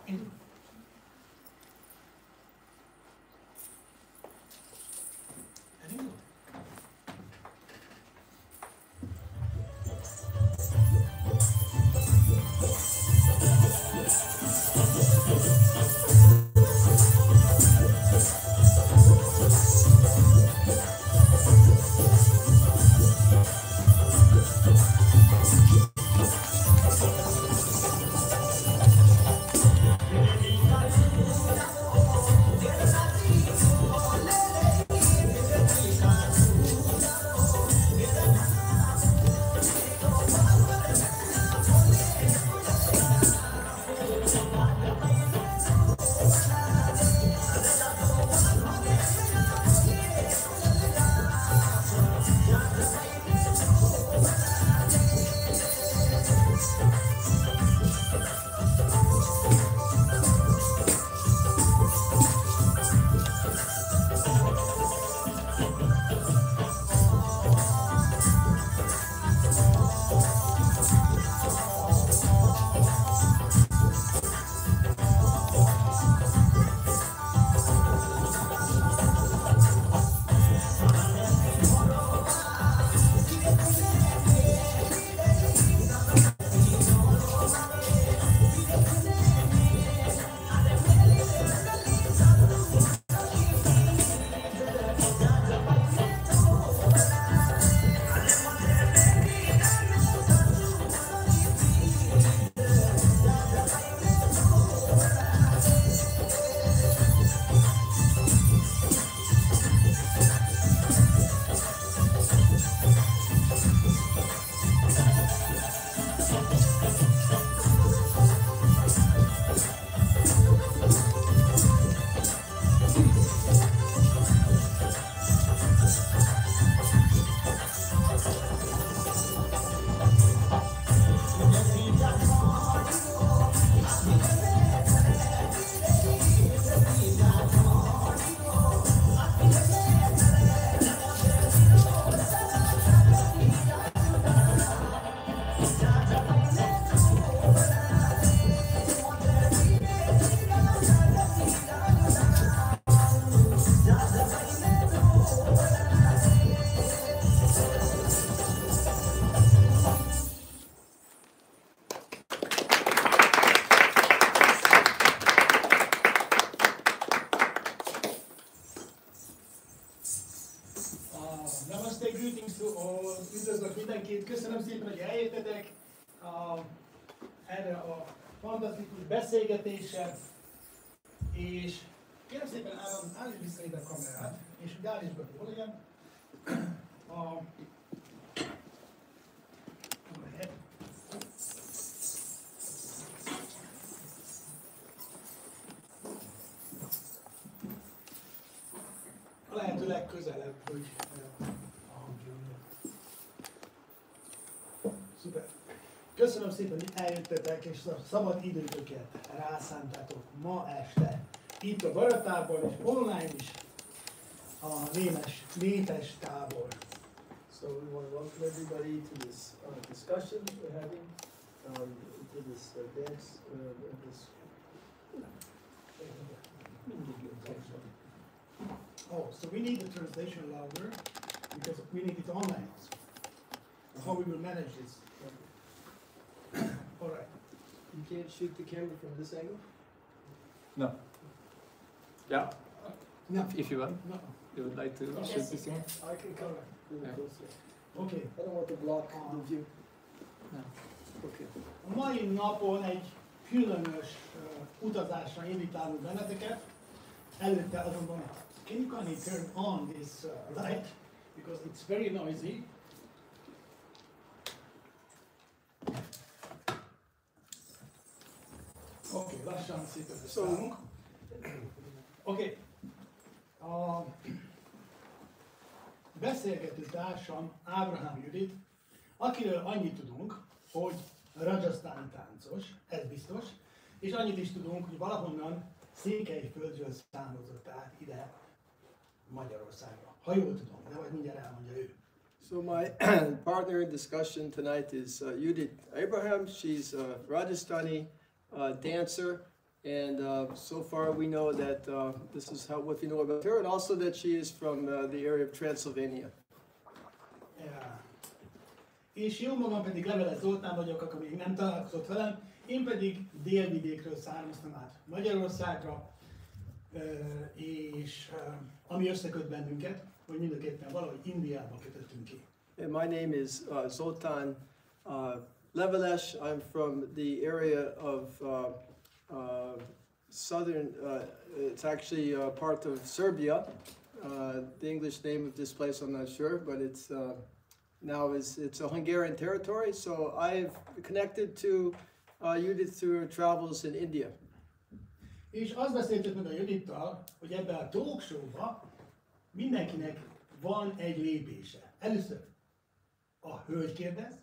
Indul. Elindul? Üdvözlök mindenkit, köszönöm szépen, hogy eljöttetek erre a fantasztikus beszélgetésre, és kérem szépen állíts vissza ide a kamerát, és úgy állíts be, hol legyen a lehető legközelebb, hogy szuper. Köszönöm szépen, hogy eljöttetek, és a szabad időtöket rászántátok ma este itt a Bharatából, és online is a Leves tábor. So we want to welcome everybody to this discussion we're having, to this dance, Oh, so we need the translation louder because we need it online. How we will manage this? All right. You can't shoot the camera from this angle? No. Yeah. No. If you want. No. You would like to shoot this one? I can come really closer. Okay. I don't want to block the view. No. Okay. A mai napon egy különös utazásra invitálunk benneteket. Előtte azonban, can you kindly turn on this light because it's very noisy. Oké, lassan szépen összeállunk. Oké. A beszélgető társam Ábrahám Judit, akiről annyit tudunk, hogy rádzssztáni táncos, ez biztos, és annyit is tudunk, hogy valahonnan székelyföldről származott át ide Magyarországra. Ha jól tudom, de vagy mindjárt elmondja ő. So my partner in discussion tonight is Judit Ábrahám. She's a Rajasthani dancer And so far we know that this is what we know about her, and also that she is from the area of Transylvania. Yeah. És jó magam pedig Leveles Zoltán vagyok, aki még nem találkozott velem, én pedig délvidékről származtam át Magyarországra, és ami összeköt bennünket, hogy mind a ketten valahogy Indiába kötöttünk ki. And my name is Zoltán Leveles. I'm from the area of southern, it's actually part of Serbia. The English name of this place I'm not sure, but it's it's a Hungarian territory. So I've connected to Judit through her travels in India. És azt beszéltük meg a Judittal, hogy ebben a talk show-ban mindenkinek van egy lépése. Először a hölgy kérdez,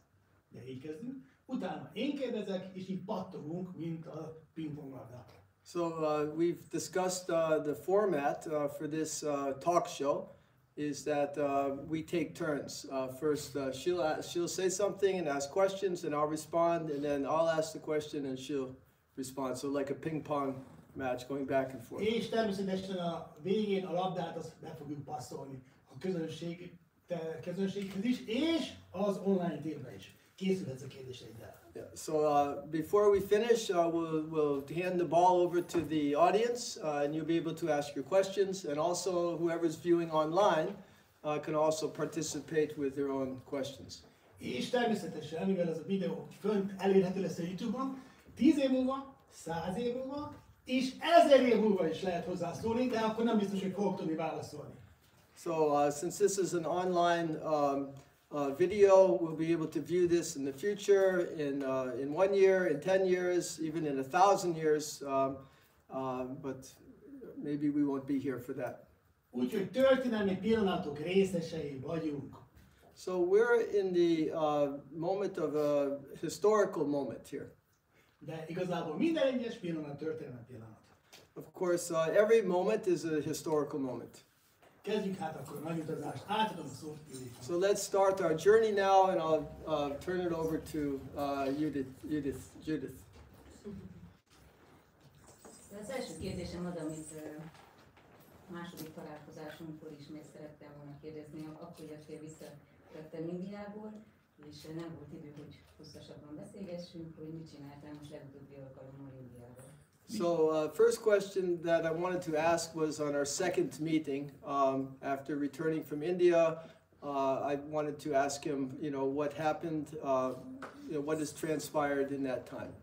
de így kezdünk, utána én kérdezek, és így pattogunk, mint a pingponglabda. So we've discussed the format for this talk show is that we take turns. First, she'll say something and ask questions, and I'll respond, and then I'll ask the question and she'll respond. So like a ping pong match going back and forth. És természetesen a végén a labdát azt be fogjuk passzolni a közönséghez is, és az online térbe is. Készülhetsz a kérdéseiddel. Yeah. So before we finish, we'll hand the ball over to the audience, and you'll be able to ask your questions, and also whoever's viewing online can also participate with their own questions. És természetesen, mivel ez a videó fönt elérhető lesz a YouTube-on, 10 év múlva, 100 év múlva, és 1000 év múlva is lehet hozzászólni, de akkor nem biztos, hogy fogok tudni válaszolni. So since this is an online video, we'll be able to view this in the future, in 1 year, in 10 years, even in 1,000 years, but maybe we won't be here for that. Úgyhogy történelmi pillanatok részesei vagyunk. So we're in the moment of a historical moment here. De igazából minden egyes pillanat történelmi pillanat. Of course, every moment is a historical moment. Kezdjük hát akkor a nagy utazást. Átadom a szót Juditnak. So let's start our journey now, and I'll turn it over to Judith. Az első kérdésem az, amit második találkozásunkkor is meg szerettem volna kérdezni, akkor jöttél visszajöttem Indiából, és nem volt idő, hogy hosszasabban beszélgessünk, hogy mit csináltál most legutóbbi alkalommal Indiában. So first question that I wanted to ask was on our second meeting after returning from India. I wanted to ask him, what happened, what has transpired in that time.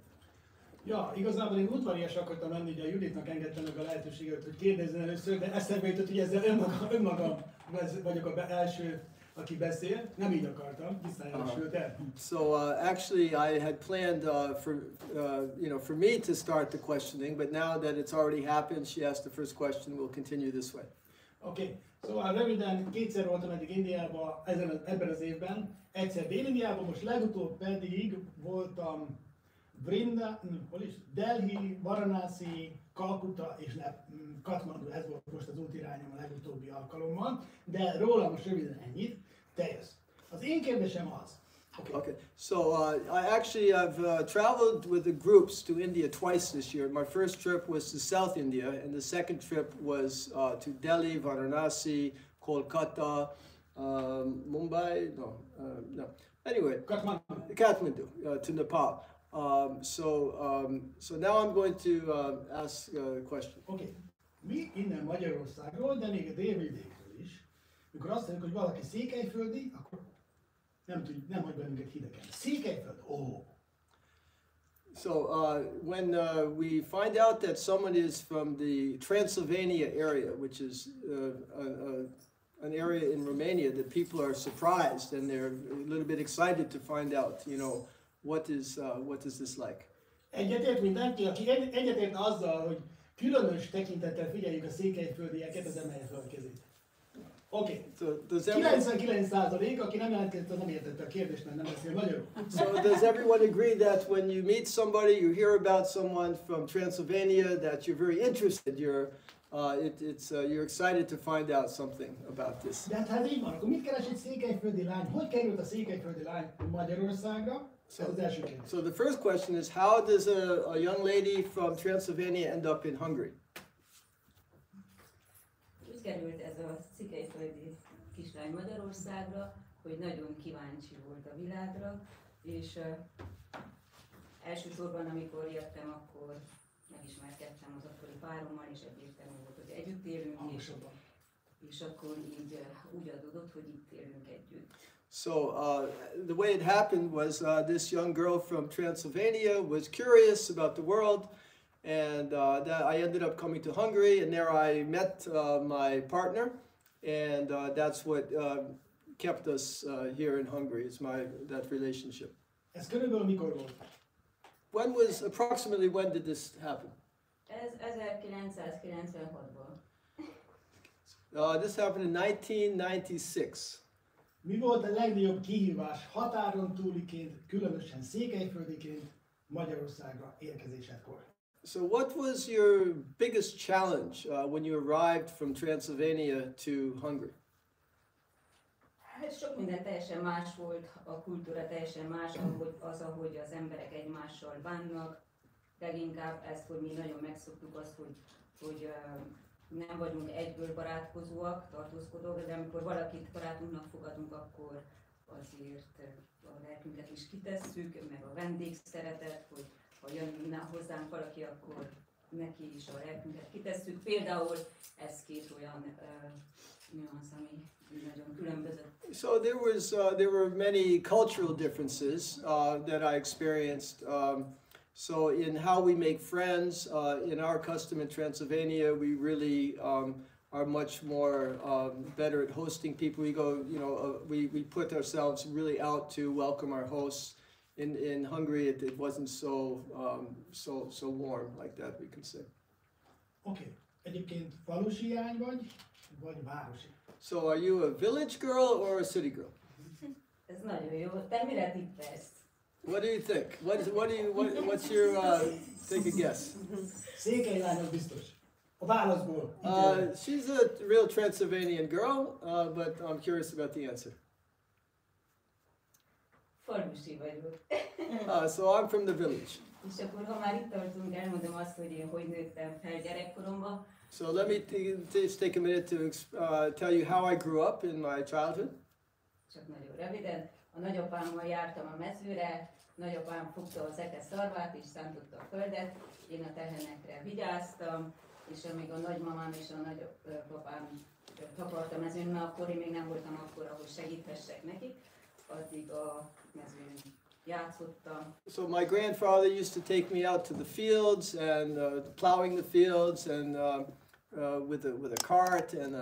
Ja, igazából én udvarias akartam lenni, ugye a Juditnak engedtem meg a lehetőséget, hogy kérdezzen először, de eszembe jutott, hogy ezzel önmagam vagyok az első, aki beszél. Nem így akartam, visszajelesült el. So actually I had planned for me to start the questioning, but now that it's already happened, she asked the first question, we'll continue this way. Oké, szóval röviden kétszer voltam eddig Indiában ebben az évben, egyszer Dél-Indiában, most legutóbb pedig voltam Delhi, Varanasi, Kalkutta és Katmandu, ez volt most az útirányom a legutóbbi alkalommal, de róla most röviden ennyit, te jössz. Az én kérdésem az. Okay. So I've traveled with the groups to India twice this year. My first trip was to South India, and the second trip was to Delhi, Varanasi, Kolkata, Mumbai. No. Anyway, Kathmandu to Nepal. So now I'm going to ask a question. Okay. Mi innen Magyarországról, de még a délvidékről is, mikor azt mondjuk, hogy valaki székelyföldi, akkor nem hagy bennünket hidegen. Székelyföld, So when we find out that someone is from the Transylvania area, which is an area in Romania, that people are surprised and they're a little bit excited to find out, what is this like? Egyetért mindenki, aki egyetért azzal, hogy különös tekintettel figyeljük a székelyföldieket, az emelje fel a kezét. Oké. 99%, aki nem jelentkezett, az nem értette a kérdést, mert nem beszél magyarul. So does everyone agree that when you meet somebody, you hear about someone from Transylvania, that you're very interested, you're excited to find out something about this? De hát így van, akkor mit keres egy székelyföldi lány? Hogy került a székelyföldi lány Magyarországra? Ez az első kérdés. So the first question is, how does a young lady from Transylvania end up in Hungary? Úgy került ez a székelyföldi kislány Magyarországra, hogy nagyon kíváncsi volt a világra, és elsősorban, amikor jöttem, akkor megismerkedtem az akkori párommal, és egyértelmű volt, hogy együtt élünk, és akkor így úgy adódott, hogy itt élünk együtt. So the way it happened was this young girl from Transylvania was curious about the world, and I ended up coming to Hungary, and there I met my partner, and that's what kept us here in Hungary. It's that relationship. Ez körülbelül mikor volt? Approximately when did this happen? Ez 1996-ban. This happened in 1996. Mi volt a legnagyobb kihívás határon túliként, különösen székelyföldiként Magyarországra érkezésedkor? So what was your biggest challenge when you arrived from Transylvania to Hungary? Hát sok minden teljesen más volt, a kultúra teljesen más, ahogy az emberek egymással bánnak. Leginkább ezt, hogy mi nagyon megszoktuk azt, hogy nem vagyunk egyből barátkozóak, tartózkodók, de amikor valakit barátunknak fogadunk, akkor azért a lelkünket is kitesszük, meg a vendégszeretet, hogy ha jön hozzánk valaki, akkor neki is a lelkünket kitesszük. Például ez két olyan nüansz, ami nagyon különbözött. So there were many cultural differences that I experienced. So in how we make friends, in our custom in Transylvania, we really are much more better at hosting people. We go, we put ourselves really out to welcome our hosts. In Hungary, it wasn't so warm like that, we can say. Oké. Egyébként falusi lány vagy városi? So are you a village girl or a city girl? Ez nagyon jó. Te mire tippelsz? What do you think? What's your take a guess? Székely lányok biztos. A válaszból. She's a real Transylvanian girl, but I'm curious about the answer. Falusi vagyok. So I'm from the village. És akkor, ha már itt tartunk, elmondom azt, hogy én hogy nőttem fel gyerekkoromban. So let me just take a minute to tell you how I grew up in my childhood. Csak nagyon röviden. A nagyapámmal jártam a mezőre, nagyapám fogta az eke szarvát és szántotta a földet, én a tehenekre vigyáztam, és amíg a nagymamám és a nagypapám takarta a mezőn, mert akkor én még nem voltam akkora, hogy segíthessek nekik, addig a mezőn játszottam. So my grandfather used to take me out to the fields and plowing the fields and with a cart and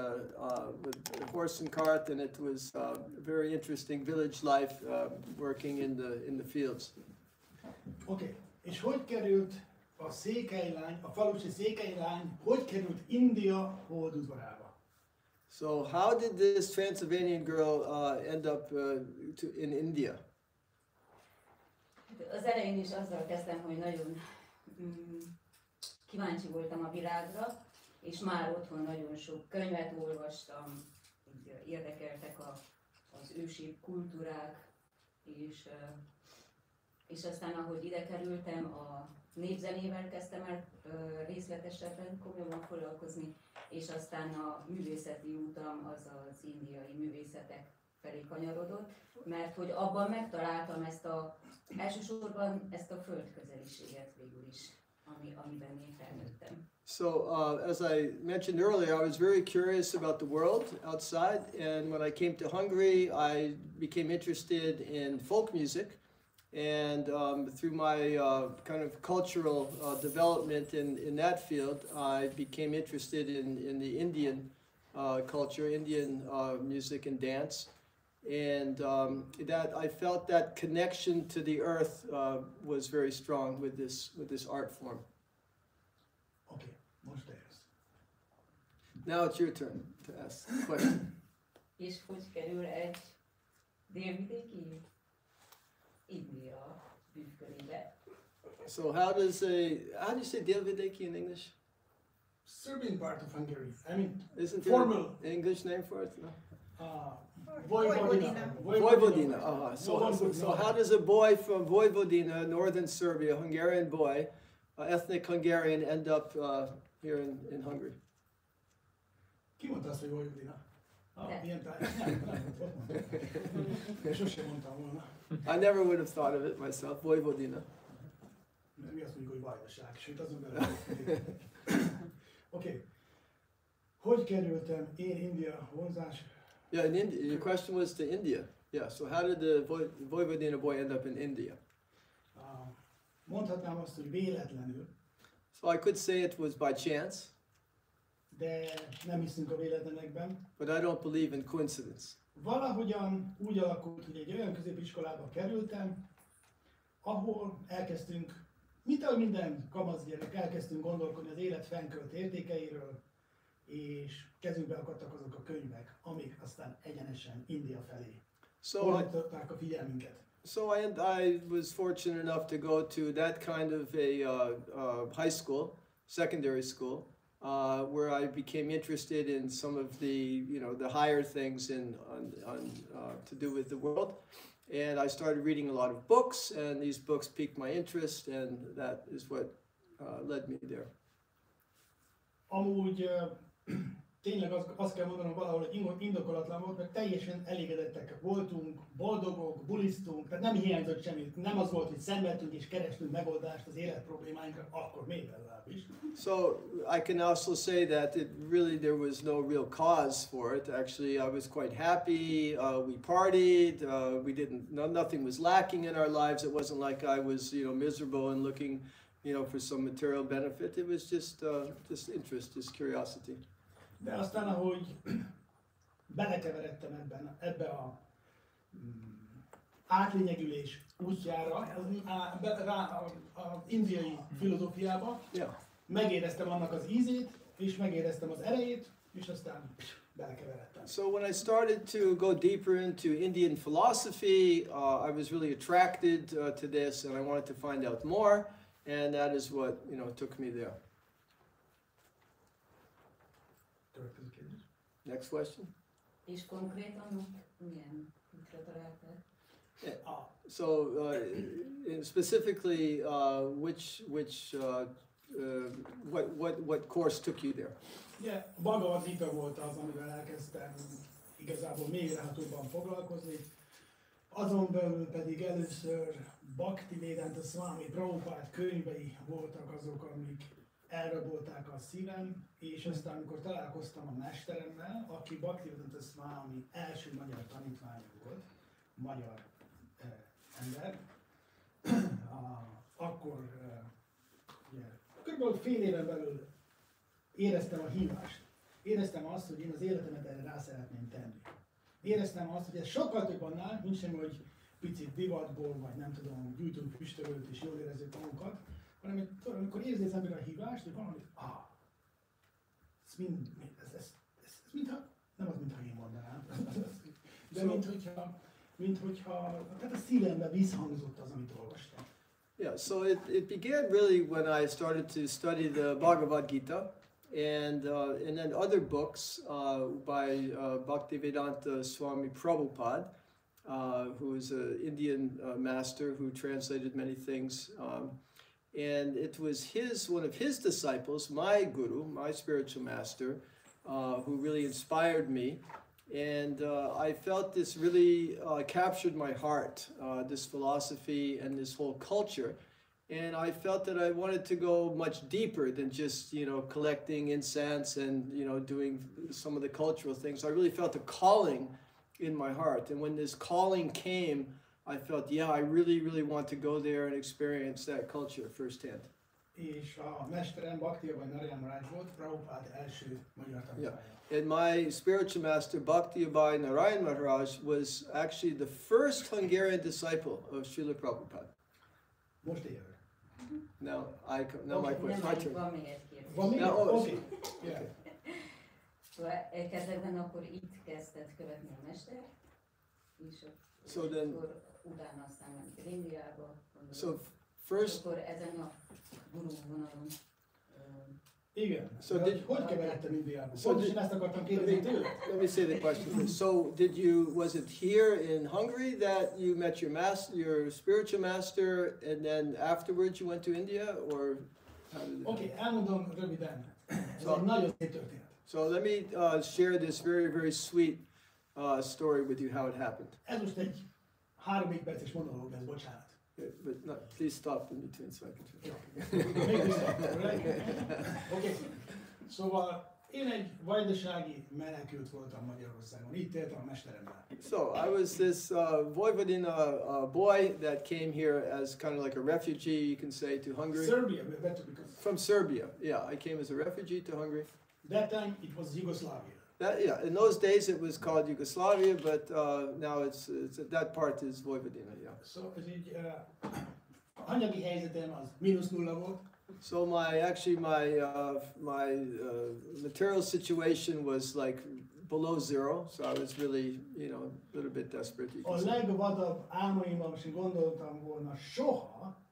with a horse and cart, and it was very interesting village life working in the fields. Oké. És hogy került a székelylány, a falusi székelylány, hogy került India holdudvarába? So how did this Transylvanian girl end up in India? Az elején is azzal kezdtem, hogy nagyon kíváncsi voltam a világra, és már otthon nagyon sok könyvet olvastam, érdekeltek az ősi kultúrák, és aztán ahogy ide kerültem, a népzenével kezdtem el részletesebben komolyabban foglalkozni, és aztán a művészeti útam az az indiai művészetek felé kanyarodott, mert hogy abban megtaláltam elsősorban ezt a földközeliséget végül is, amiben én felnőttem. So as I mentioned earlier, I was very curious about the world outside, and when I came to Hungary, I became interested in folk music, and through my kind of cultural development in that field, I became interested in the Indian culture, Indian music and dance, and that I felt that connection to the earth was very strong with this art form. Oké, most ez. Now it's your turn to ask a question. És hogy kerül egy délvidéki India bűvkörébe? So how do you say délvidéki in English? Serbian part of Hungary. I mean, Isn't formal. there an English name for it? No? Vojvodina. So how does a boy from Vojvodina, northern Serbia, Hungarian boy, ethnic Hungarian, end up here in Hungary? Ki mondta azt, hogy Vojvodina? Ilyen sosem mondtam volna. I never would have thought of it myself, Vojvodina. Mi azt mondjuk, hogy vajdaság, sőt azon belül. Oké. Hogy kerültem én India vonzás? Yeah, in India. Your question was to India. Yeah. So how did the Vojvodina boy end up in India? Mondhatnám azt, hogy véletlenül. So I could say it was by chance. De nem hiszünk a véletlenekben. But I don't believe in coincidence. Valahogyan úgy alakult, hogy egy olyan középiskolába kerültem, ahol elkezdtünk, mint ahogy minden kamaszgyerek, elkezdtünk gondolkodni az élet fennkölt értékeiről, és kezünkbe akadtak azok a könyvek, amik aztán egyenesen India felé fordították a figyelmünket. So I was fortunate enough to go to that kind of a high school, secondary school, where I became interested in some of the the higher things to do with the world, and I started reading a lot of books, and these books piqued my interest, and that is what led me there. Amúgy tényleg azt kell mondanom valahol, hogy indokolatlan volt, mert teljesen elégedettek voltunk, boldogok, bulisztunk, tehát nem hiányzott semmit. Nem az volt, hogy szenvedtünk és kerestünk megoldást az élet problémáinkra, akkor még legalábbis. So I can also say that there was no real cause for it. Actually, I was quite happy. We partied. Nothing was lacking in our lives. It wasn't like I was miserable and looking for some material benefit. It was just interest, just curiosity. De aztán, ahogy belekeveredtem ebbe a átlényegülés útjára, az indiai filozófiába, megéreztem annak az ízét, és megéreztem az erejét, és aztán belekeveredtem. So when I started to go deeper into Indian philosophy, I was really attracted to this, and I wanted to find out more, and that is what took me there. Next question. És konkrétan milyen útra találtál? So specifically, what course took you there? Ugye, Bhagavad Gita volt az, amivel elkezdtem igazából mélyrehatóban foglalkozni. Azon belül pedig először Bhaktivedanta Swami Prabhupád könyvei voltak azok, amik elrabolták a szívem, és aztán amikor találkoztam a mesteremmel, aki Bhaktivedanta Swami első magyar tanítványa volt, magyar ember, akkor kb. Fél éven belül éreztem a hívást. Éreztem azt, hogy én az életemet erre rá szeretném tenni. Éreztem azt, hogy ez sokkal több annál, mint sem, hogy picit divatból, vagy nem tudom, gyújtunk füstölőt és jól érezzük magunkat, hanem amikor érzi az ember a hívást, hogy valamit, ez mintha, nem az, mintha én mondanám, de minthogyha, tehát a szívembe visszhangzott az, amit olvastam. Yeah, so it began really when I started to study the Bhagavad Gita, and then other books by Bhaktivedanta Swami Prabhupada, who is an Indian master who translated many things. And it was one of his disciples, my guru, my spiritual master, who really inspired me. And I felt this really captured my heart, this philosophy and this whole culture. And I felt that I wanted to go much deeper than just, collecting incense and, doing some of the cultural things. I really felt a calling in my heart. And when this calling came, I felt, I really, really want to go there and experience that culture firsthand. És a mesterem Bhakti-Abhay volt, Prabhupád első magyar tanítványa. And my spiritual master, Bhakti-Abhay Narayan Maharaj, was actually the first Hungarian disciple of Srila Prabhupada. Most él. Now my question. My turn. Van még egy kérdés. Van még? Oké. Szóval kezdetben akkor itt kezdett követni a mester, és akkor utána aztán mentél Indiába. So first, akkor ezen a guru vonalon Igen. So Hogy keveredtem Indiába? So Pontosan ezt akartam kérdezni tőled. let me say the question first. So was it here in Hungary that you met your spiritual master, and then afterwards you went to India, or how did it Oké, elmondom röviden. Ez So- egy nagyon szép történet. So let me share this very, very sweet story with you, how it happened. Ez most egy 3 perces monológ lesz, bocsánat. But not, please stop in between so I can Oké. Szóval én egy vajdasági menekült voltam Magyarországon. Itt éltem a mesteremmel. So I was this Vojvodina boy that came here as kind of like a refugee, you can say, to Hungary. Serbia, better because From Serbia, yeah. I came as a refugee to Hungary. that time it was Yugoslavia. In those days it was called Yugoslavia, but now it's that part is Vojvodina, yeah. Szóval ez így anyagi helyzetem az -0 volt. So my material situation was like below zero, so I was really, a little bit desperate. You A can say. legvadabb álmaimban sem gondoltam volna soha,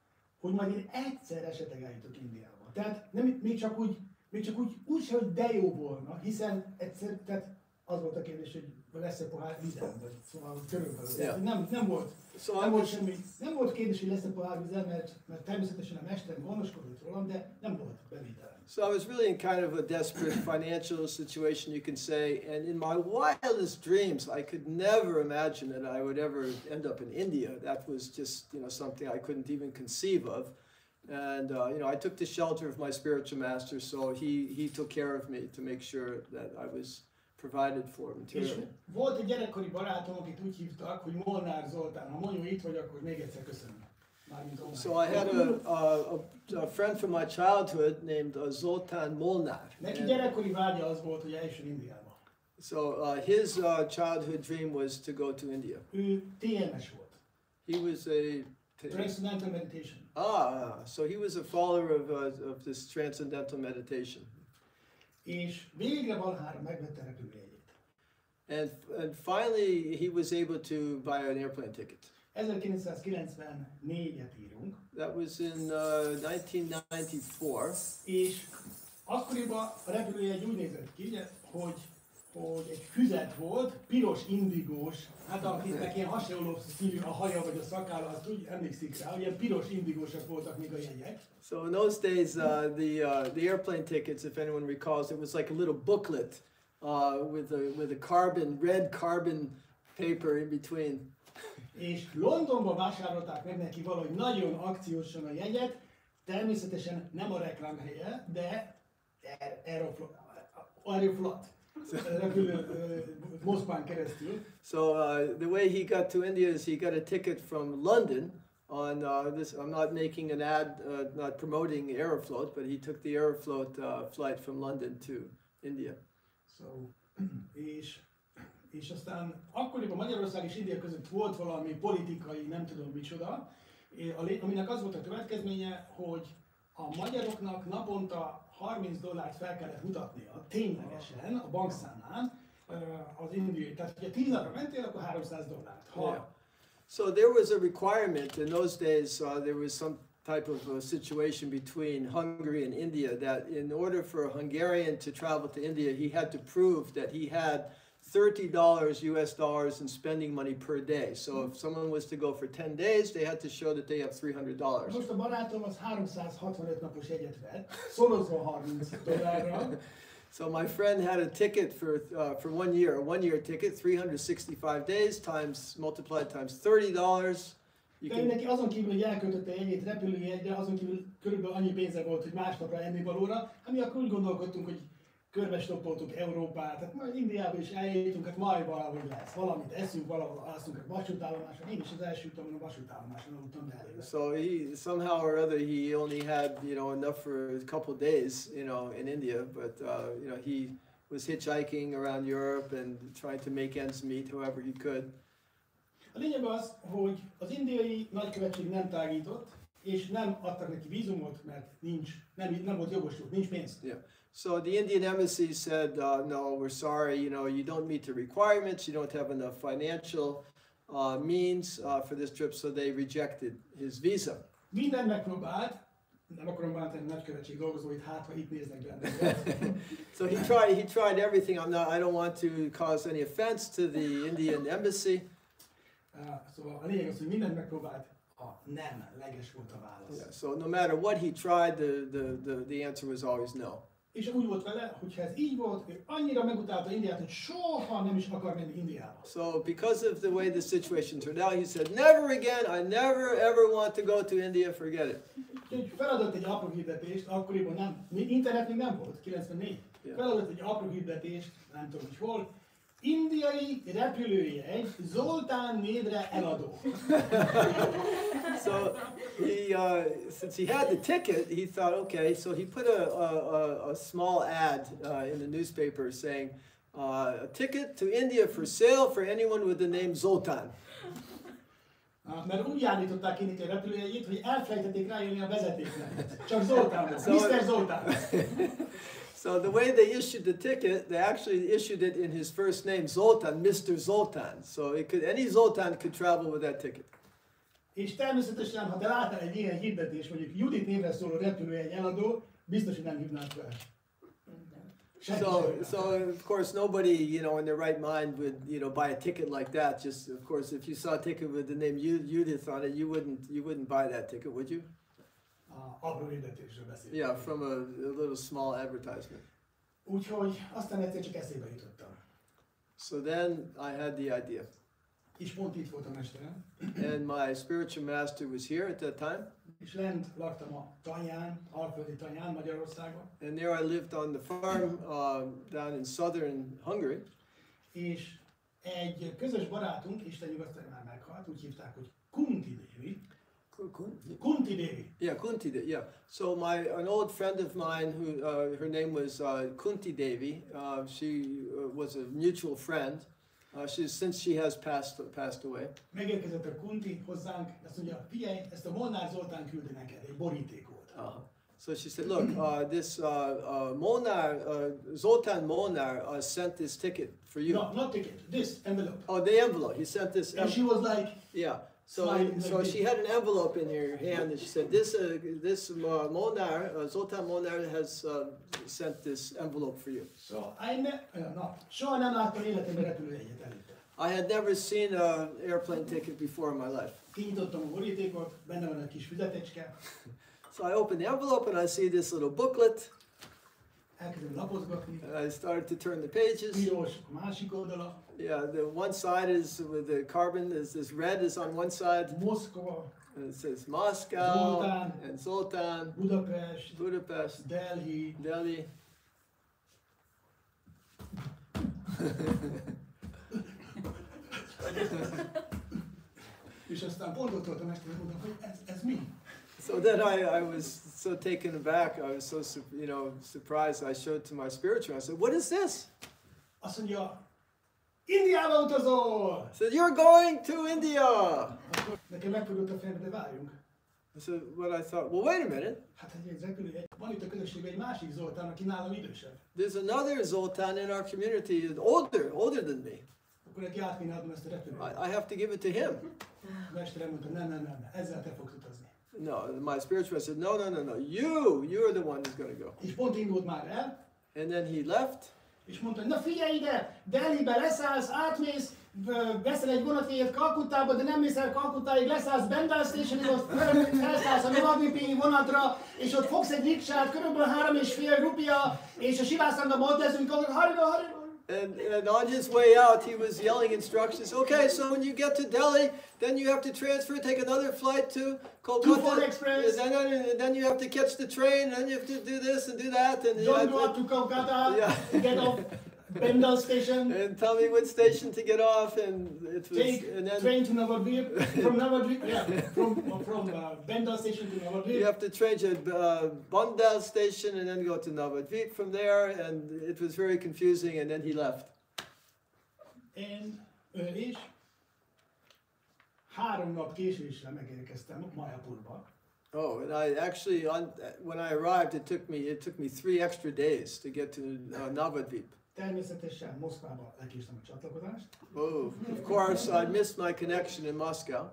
hogy majd én egyszer esetleg eljutok Indiába. Tehát még csak úgy, hogy de jó volna, hiszen egyszer, tehát az volt a kérdés, hogy lesz-e pohár vizem, vagy szóval körülbelül. Yeah. Nem volt. So Nem volt kérdés, hogy lesz-e pohár vizem, mert természetesen a mesterem gondoskodott rólam, de nem volt bevételem. So I was really in kind of a desperate financial situation, you can say, and in my wildest dreams, I could never imagine that I would ever end up in India. That was just, something I couldn't even conceive of. And, I took the shelter of my spiritual master, so he took care of me to make sure that I was provided for És materially. volt egy gyerekkori barátom, akit úgy hívtak, hogy Molnár Zoltán. Ha mondjuk itt vagy, akkor még egyszer köszönöm. So I had a friend from my childhood named Zoltán Molnár. Neki And gyerekkori vágya az volt, hogy eljusson Indiába. so his childhood dream was to go to India. Ő TMS volt. He was a Transcendental Meditation. So he was a follower of this transcendental meditation. És végre valahára megvette repülőjegyét. And finally he was able to buy an airplane ticket. 1994-et írunk, That was in 1994. és akkoriban a repülőjegy úgy nézett ki, hogy egy füzet volt, piros indigós, hát akiknek ilyen hasonló színű a haja vagy a szakálla, azt úgy emlékszik rá, hogy ilyen piros indigósak voltak még a jegyek. So in those days, the airplane tickets, if anyone recalls, it was like a little booklet with a red carbon paper in between. És Londonban vásárolták meg neki valahogy nagyon akciósan a jegyet, természetesen nem a reklámhelye, de Aeroflot. Repülő Moszkván keresztül. So the way he got to India is he got a ticket from London on this. I'm not making an ad, not promoting Aeroflot, but he took the Aeroflot flight from London to India. So, és aztán akkoriban Magyarország és India között volt valami politikai, nem tudom micsoda, aminek az volt a következménye, hogy a magyaroknak naponta $30 fel kellett mutatnia ténylegesen a bankszámlán az indiai. Tehát, ha 10 napra mentél, akkor $300. Yeah. So there was a requirement in those days. There was some type of a situation between Hungary and India that in order for a Hungarian to travel to India, he had to prove that he had $30 US dollars in spending money per day. So if someone was to go for 10 days, they had to show that they have $300. Most a barátom az 365 napos jegyet vett, szorozva $30. So my friend had a ticket for 1 year, a 1 year ticket, 365 days multiplied times $30. De neki azon kívül, hogy elköltötte a jegyét repülőjegyre, azon kívül körülbelül annyi pénze volt, hogy másnapra ennivalóra, ami akkor úgy gondolkodtunk, hogy körbe stoppoltuk Európát, tehát majd Indiába is eljutunk, hát majd valahogy lesz. Valamit eszünk, valahol alszunk a vasútállomáson. Én is az első utamon a vasútállomáson aludtam be előre. So he somehow or other he only had enough for a couple days in India, but he was hitchhiking around Europe and trying to make ends meet however he could. A lényeg az, hogy az indiai nagykövetség nem tágított, és nem adtak neki vízumot, mert nem volt jogosult, nincs pénz. Yeah. So the Indian embassy said, no, we're sorry, you don't meet the requirements, you don't have enough financial means for this trip, so they rejected his visa. Minden megpróbált, Nem akarom bántani a nagykövetség dolgozóit, hát ha itt néznek bennünket. So he tried everything. I don't want to cause any offense to the Indian embassy. Szóval a lényeg az, hogy mindent megpróbált, a nem leges volt a válasz. Yeah, so no matter what he tried, the answer was always no. És úgy volt vele, hogy ha ez így volt, ő annyira megutálta Indiát, hogy soha nem is akar menni Indiába. So because of the way the situation turned out, he said, never again, I never ever want to go to India, forget it. Úgyhogy feladott egy apró hirdetést, akkoriban nem, internet még nem volt, 94. Yeah. Feladott egy apró hirdetést, nem tudom, hogy hol. Indiai repülőjegy Zoltán névre eladó. So he, since he had the ticket, he thought, okay. So he put a small ad in the newspaper saying, a ticket to India for sale for anyone with the name Zoltán. Mert úgy állították ki neki a repülőjegyét, hogy elfelejtették rájönni a vezetéknek. Csak Zoltán volt. Mr. Zoltán. So the way they issued the ticket, they actually issued it in his first name, Zoltán, Mr. Zoltán. So any Zoltán could travel with that ticket. És természetesen, ha te láttál egy ilyen hirdetés, mondjuk Judit névre szóló repülőjegy eladó, biztos, hogy nem hívnád fel. So of course nobody, in their right mind would, buy a ticket like that. Just of course, if you saw a ticket with the name Judith on it, you wouldn't buy that ticket, would you? Apró hirdetésről beszélünk. Yeah, from a little small advertisement. Úgyhogy aztán egyszer csak eszébe jutottam. So then I had the idea. És pont itt volt a mesterem. And my spiritual master was here at that time. És lent laktam a tanyán, alföldi tanyán Magyarországon. And there I lived on the farm down in southern Hungary. És egy közös barátunk, Isten nyugosztalja, már meghalt, úgy hívták, hogy Kunti Devi. Kunti Devi. Yeah, Kunti Devi. Yeah. So an old friend of mine who her name was Kunti Devi. She was a mutual friend. Since she has passed away. Megérkezett a Kunti hozzánk, azt mondja, figyelj, ezt a Molnár Zoltán küldi neked, egy borítékot. So she said, look, this Zoltán Molnár sent this ticket for you. No, not ticket, this envelope. Oh, the envelope. He sent this. And she was like, yeah. So she had an envelope in her hand, and she said, this Molnár, Zoltán Molnár has sent this envelope for you. So soha nem láttam életemben repülőjegyet előtte. I had never seen an airplane ticket before in my life. Kinyitottam a borítékot, benne van egy kis füzetecske. So I opened the envelope and I see this little booklet. Elkezdem lapozgatni. And I started to turn the pages. Piros, a másik oldala. Yeah, the one side is with the carbon, is this red is on one side. Moszkva. And it says Moscow Zoltán, and Zoltán, Budapest, Delhi. És aztán pont ott volt a mesterem, mondom, hogy ez mi? So then I was so taken aback. I was so surprised. I showed to my spiritual. I said, "What is this?" Azt mondja, Indiába utazol! I said, "You're going to India." Akkor nekem megfordult a fejembe, de várjunk. I said, "What?" I thought, "Well, wait a minute. Hát egy repülőjegy. Van itt a közösségben egy másik Zoltán, aki nálam idősebb. There's another Zoltán in our community, older than me. Akkor neki át kéne adnom ezt a repülőjegy. I have to give it to him." A mesterem mondta, nem, ezzel te fogsz utazni. No, my spiritual said, no. You're the one who's going to go. És pont indult már el. And then he left. És mondta, na figyelj ide, Delhibe leszállsz, átmész, veszel egy vonatjegyet Kalkuttába, de nem mész el Kalkuttáig, leszállsz Bandar Stationig, ott felszállsz a Navadvipi vonatra, és ott fogsz egy riksát, körülbelül 3,5 rupia, és a Sivászanga moddezünk, hariba. And on his way out, he was yelling instructions. Okay, so when you get to Delhi, then you have to transfer, take another flight to Kolkata. Express. And then you have to catch the train, and then you have to do this and do that. And don't go up to Kolkata, get off Bandar Station. And tell me what station to get off, and it was. Take and then train to Navadvip, from Navadvip, from Bandar Station to Navadvip. You have to change at Bandar Station and then go to Navadvip from there, and it was very confusing, and then he left. És 3 nap késéssel megérkeztem Mayapurba. Oh, and I actually, when I arrived, it took me 3 extra days to get to Navadvip. Természetesen Moszkvába lekéstem a csatlakozást. Oh, of course, I missed my connection in Moscow.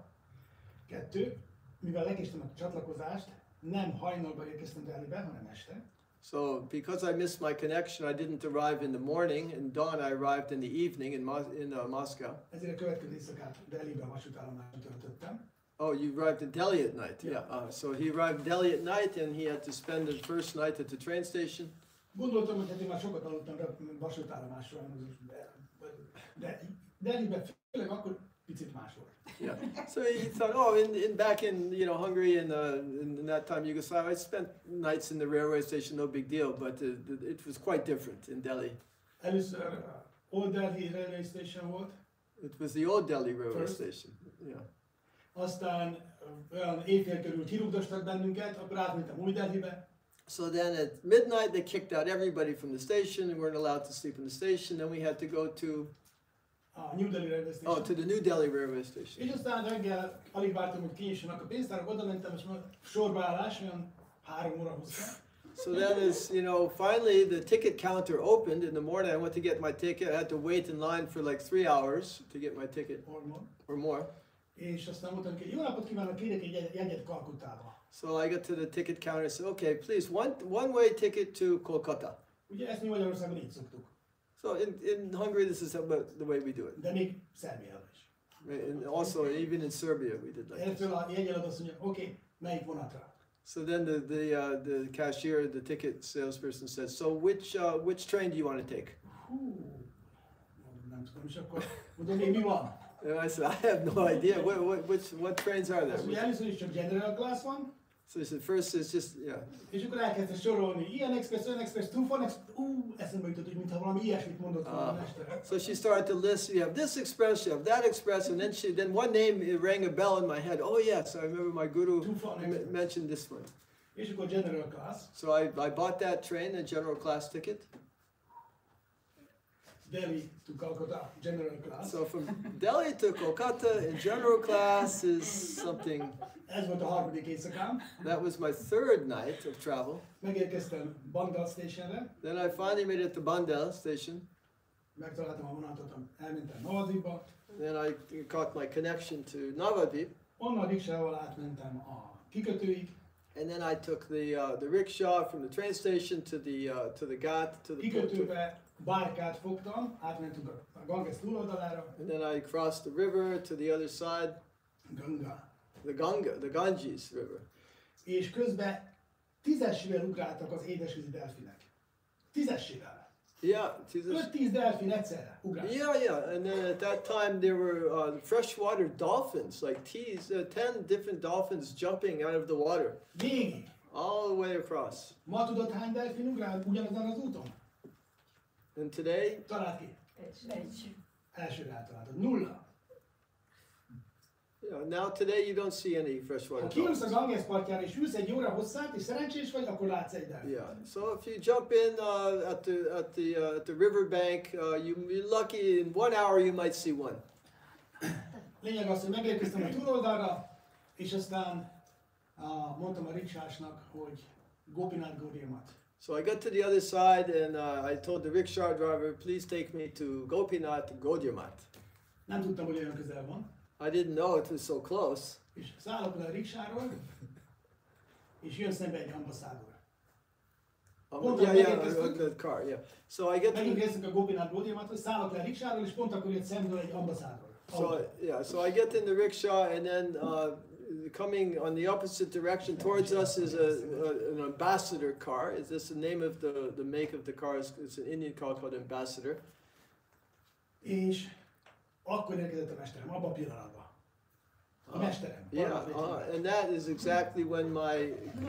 2, mivel lekéstem a csatlakozást, nem hajnalban érkeztem Delhibe, hanem este. So because I missed my connection, I didn't arrive in the morning. And dawn, I arrived in the evening in Moscow. Ezért a következő éjszakát Delhibe a vasútállomáson töltöttem. Oh, you arrived in Delhi at night. Yeah. So he arrived in Delhi at night, and he had to spend the first night at the train station. Gondoltam, hogy hát én már sokat aludtam vasútállomásról, de Delhibe főleg akkor picit más volt. Yeah. So he thought, oh, back in Hungary and in that time Yugoslavia, I spent nights in the railway station, no big deal. But it was quite different in Delhi. Először Old Delhi Railway Station volt. It was the Old Delhi Railway Station. Yeah. Aztán olyan éjfél körül kirúgdostak bennünket, akkor átmentem Új Delhibe. So then at midnight they kicked out everybody from the station. We weren't allowed to sleep in the station. Then we had to go to New Delhi Railway Station. to the New Delhi Railway Station. És aztán reggel alig vártam, hogy kinyissanak a pénztárak, oda mentem, és sorbaállás, olyan 3 óra hosszá. So then as finally the ticket counter opened in the morning. I went to get my ticket. I had to wait in line for like 3 hours to get my ticket or more. És aztán mondtam ki, jó napot kívánok, kérek egy jegyet Kalkuttába. So I got to the ticket counter and said, okay, please, one-way ticket to Kolkata. Ugye ezt mi Magyarországon így szoktuk. So in Hungary, this is the way we do it. De még Szerbiában is. And also, even in Serbia, we did like this. Ettől a jegyeladó azt mondja, oké, melyik vonatra? So then the cashier, the ticket salesperson said, so which train do you want to take? Nem tudom, és akkor mondom, még mi van? And I said, I have no idea. What trains are Azt there? mondja, először is csak general class van. So he said, first it's just, yeah. És akkor elkezdte sorolni, ilyen express, olyan express, two fun express, eszembe jutott, hogy mintha valami ilyesmit mondott volna a mester. So she started to list, you have this express, you have that express, and then one name rang a bell in my head. Oh yes, I remember my guru mentioned this one. És akkor general class. So I bought that train, a general class ticket. Delhi to Calcutta, general class. So from Delhi to Kolkata in general class is something. Ez volt a harmadik éjszakám. That was my third night of travel. Megérkeztem Bandar stationre. Then I finally made it to Bandar station. Megtaláltam a vonatot, elmentem Navadvipba. Then I caught my connection to Navadvip. Onnan riksával átmentem a kikötőig. And then I took the rickshaw from the train station to the ghat to the kikötőbe bárkát fogtam, átmentünk a Ganges túloldalára. And then I crossed the river to the other side. The Ganges River. És közben 10-esével ugráltak az édesvízi delfinek. 10-esével. Yeah, 5-10 delfin egyszerre ugráltak. Yeah. And then at that time there were freshwater dolphins, like 10 different dolphins jumping out of the water. Végig. All the way across. Ma tudod, hány delfin ugrál ugyanazon az úton? And today? Találd ki. Egy. Elsőre eltaláltad. 0. Yeah, now today you don't see any freshwater Ha kiülsz dolphins. a Ganges partjára és ülsz egy óra hosszát, és szerencsés vagy, akkor látsz egy delfin. Yeah. So if you jump in at the riverbank, you're lucky. In 1 hour you might see one. Lényeg az, hogy megérkeztem a túloldalra, és aztán mondtam a riksásnak, hogy Gopinath Gaudiyamat. So I got to the other side and I told the rickshaw driver, please take me to Gopinath Gaudiyamat. Nem tudtam, hogy olyan közel van. I didn't know it was so close. És szállok le a riksáról, és jön szembe egy ambasszádor. The car, yeah. So I get megérkeztünk a Gopinath Gaudiyamathoz, szállok le a riksáról, és pont akkor jött szemből egy ambasszádor. So I get in the rickshaw and then coming on the opposite direction towards us is an ambassador car. Is this the name of the make of the car? It's an Indian car called Ambassador. És akkor érkezett a mesterem, abban a pillanatban. A mesterem. Yeah, and that is exactly when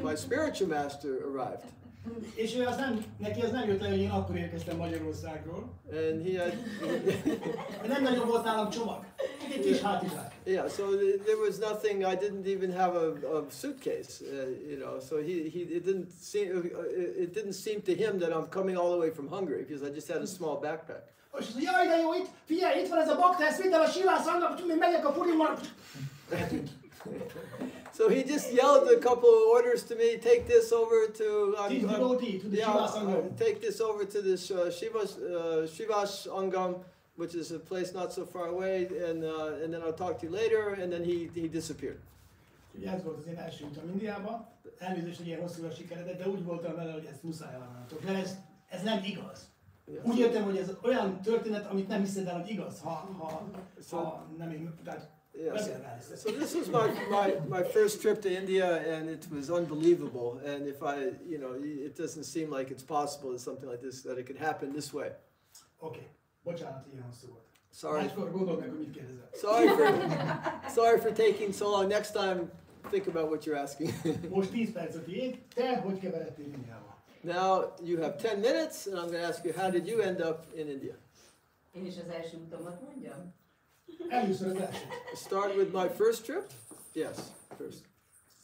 my spiritual master arrived. És ő neki az nem jött le, hogy én akkor érkeztem Magyarországról. And he had. Nem nagyon volt nálam csomag. Egy kis hátizsák. Yeah, so there was nothing. I didn't even have a suitcase, So it didn't seem to him that I'm coming all the way from Hungary because I just had a small backpack. És azt mondja, jaj, de jó, figyelj, itt van ez a bakta, ezt vidd el a sivász annak, hogy megyek a purimmal. So he just yelled a couple of orders to me. Take this over to take this over to this Shivas Angam, which is a place not so far away, and then I'll talk to you later. And then he disappeared. Úgyhogy ez volt az én első utam Indiába. Elnézést, hogy ilyen hosszúra sikeredett, de úgy voltam vele, hogy ezt muszáj elmondatok, mert ez nem igaz. Úgy értem, hogy ez olyan történet, amit nem hiszed el, hogy igaz, ha nem én, tehát So this was my first trip to India, and it was unbelievable. And if it doesn't seem like it's possible that something like this, that it could happen this way. Oké, bocsánat, ilyen hosszú volt. Sorry. Máskor gondold meg, hogy mit kérdezel. Sorry for taking so long. Next time, think about what you're asking. Most 10 perc a tiéd, te hogy keveredtél Indiába? Now you have 10 minutes, and I'm going to ask you, how did you end up in India? Én is az első utamat mondjam. Először az első. Start with my first trip? Yes, first.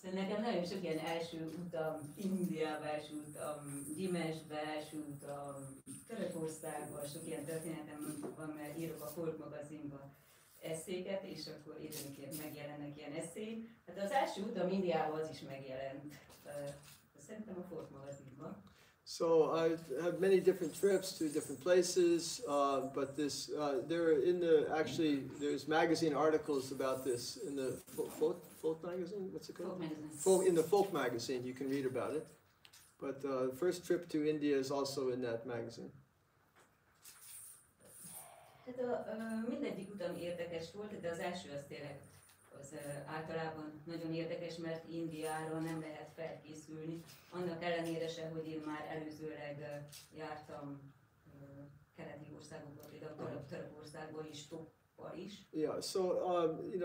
Szóval nekem nagyon sok ilyen első utam, Indiába első utam, Gyimesbe első utam, Kerekasztalban, sok ilyen történetem van, mert írok a Folk magazinban eszéket, és akkor időnként megjelennek ilyen eszék. Hát az első utam Indiába az is megjelent, szerintem a Folk magazinban. So I have many different trips to different places, but there's magazine articles about this in the folk magazine. What's it called? Folk magazine. In the folk magazine, you can read about it. But the first trip to India is also in that magazine. Hát mindegyik utam érdekes volt, de az első az tényleg az általában nagyon érdekes, mert Indiáról nem lehet felkészülni. Annak ellenére se, hogy én már előzőleg jártam keleti országokba, például Törökországba is, Toppal is. Yeah, so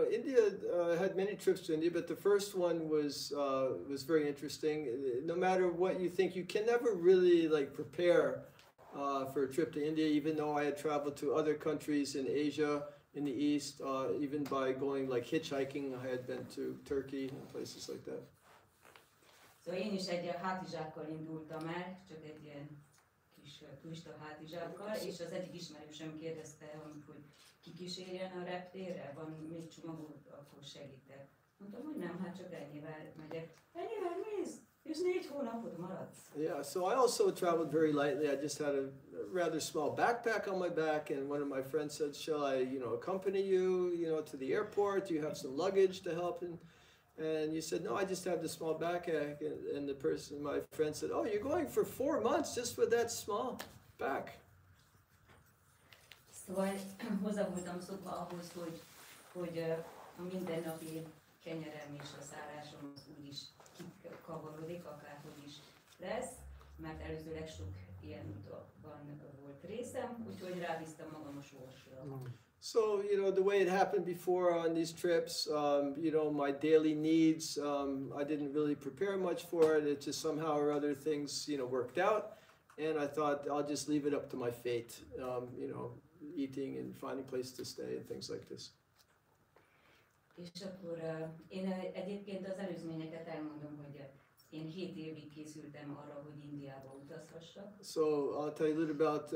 India had many trips to India, but the first one was very interesting. No matter what you think, you can never really prepare for a trip to India, even though I had traveled to other countries in Asia, in the East, even by going hitchhiking. I had been to Turkey and places like that. Szóval én is egy hátizsákkal indultam el, csak egy ilyen kis turista hátizsákkal, és az egyik ismerősöm kérdezte, hogy kikísérjen a reptérre, van még csomagod, akkor segítek. Mondtam, hogy nem, hát csak ennyivel megyek. Ennyivel mész? És 4 hónapot maradsz. Yeah, so I also traveled very lightly. I just had a rather small backpack on my back, and one of my friends said, "Shall I, accompany you, to the airport? Do you have some luggage to help?" And you said, "No, I just have this small backpack." And my friend said, "Oh, you're going for 4 months just with that small back." Szóval hozzá voltam szokva ahhoz, hogy a mindennapi kenyerem és a szállásom az úgyis kikavarodik, akárhogy is lesz, mert előzőleg sok ilyen útban volt részem, úgyhogy rábíztam magam a sorsra. So, the way it happened before on these trips, my daily needs, I didn't really prepare much for it. It just somehow or other things, worked out. And I thought I'll just leave it up to my fate, eating and finding a place to stay and things like this. És akkor én egyébként az előzményeket elmondom, hogy én 7 évig készültem arra, hogy Indiába utazhassak. So I'll tell you a little about,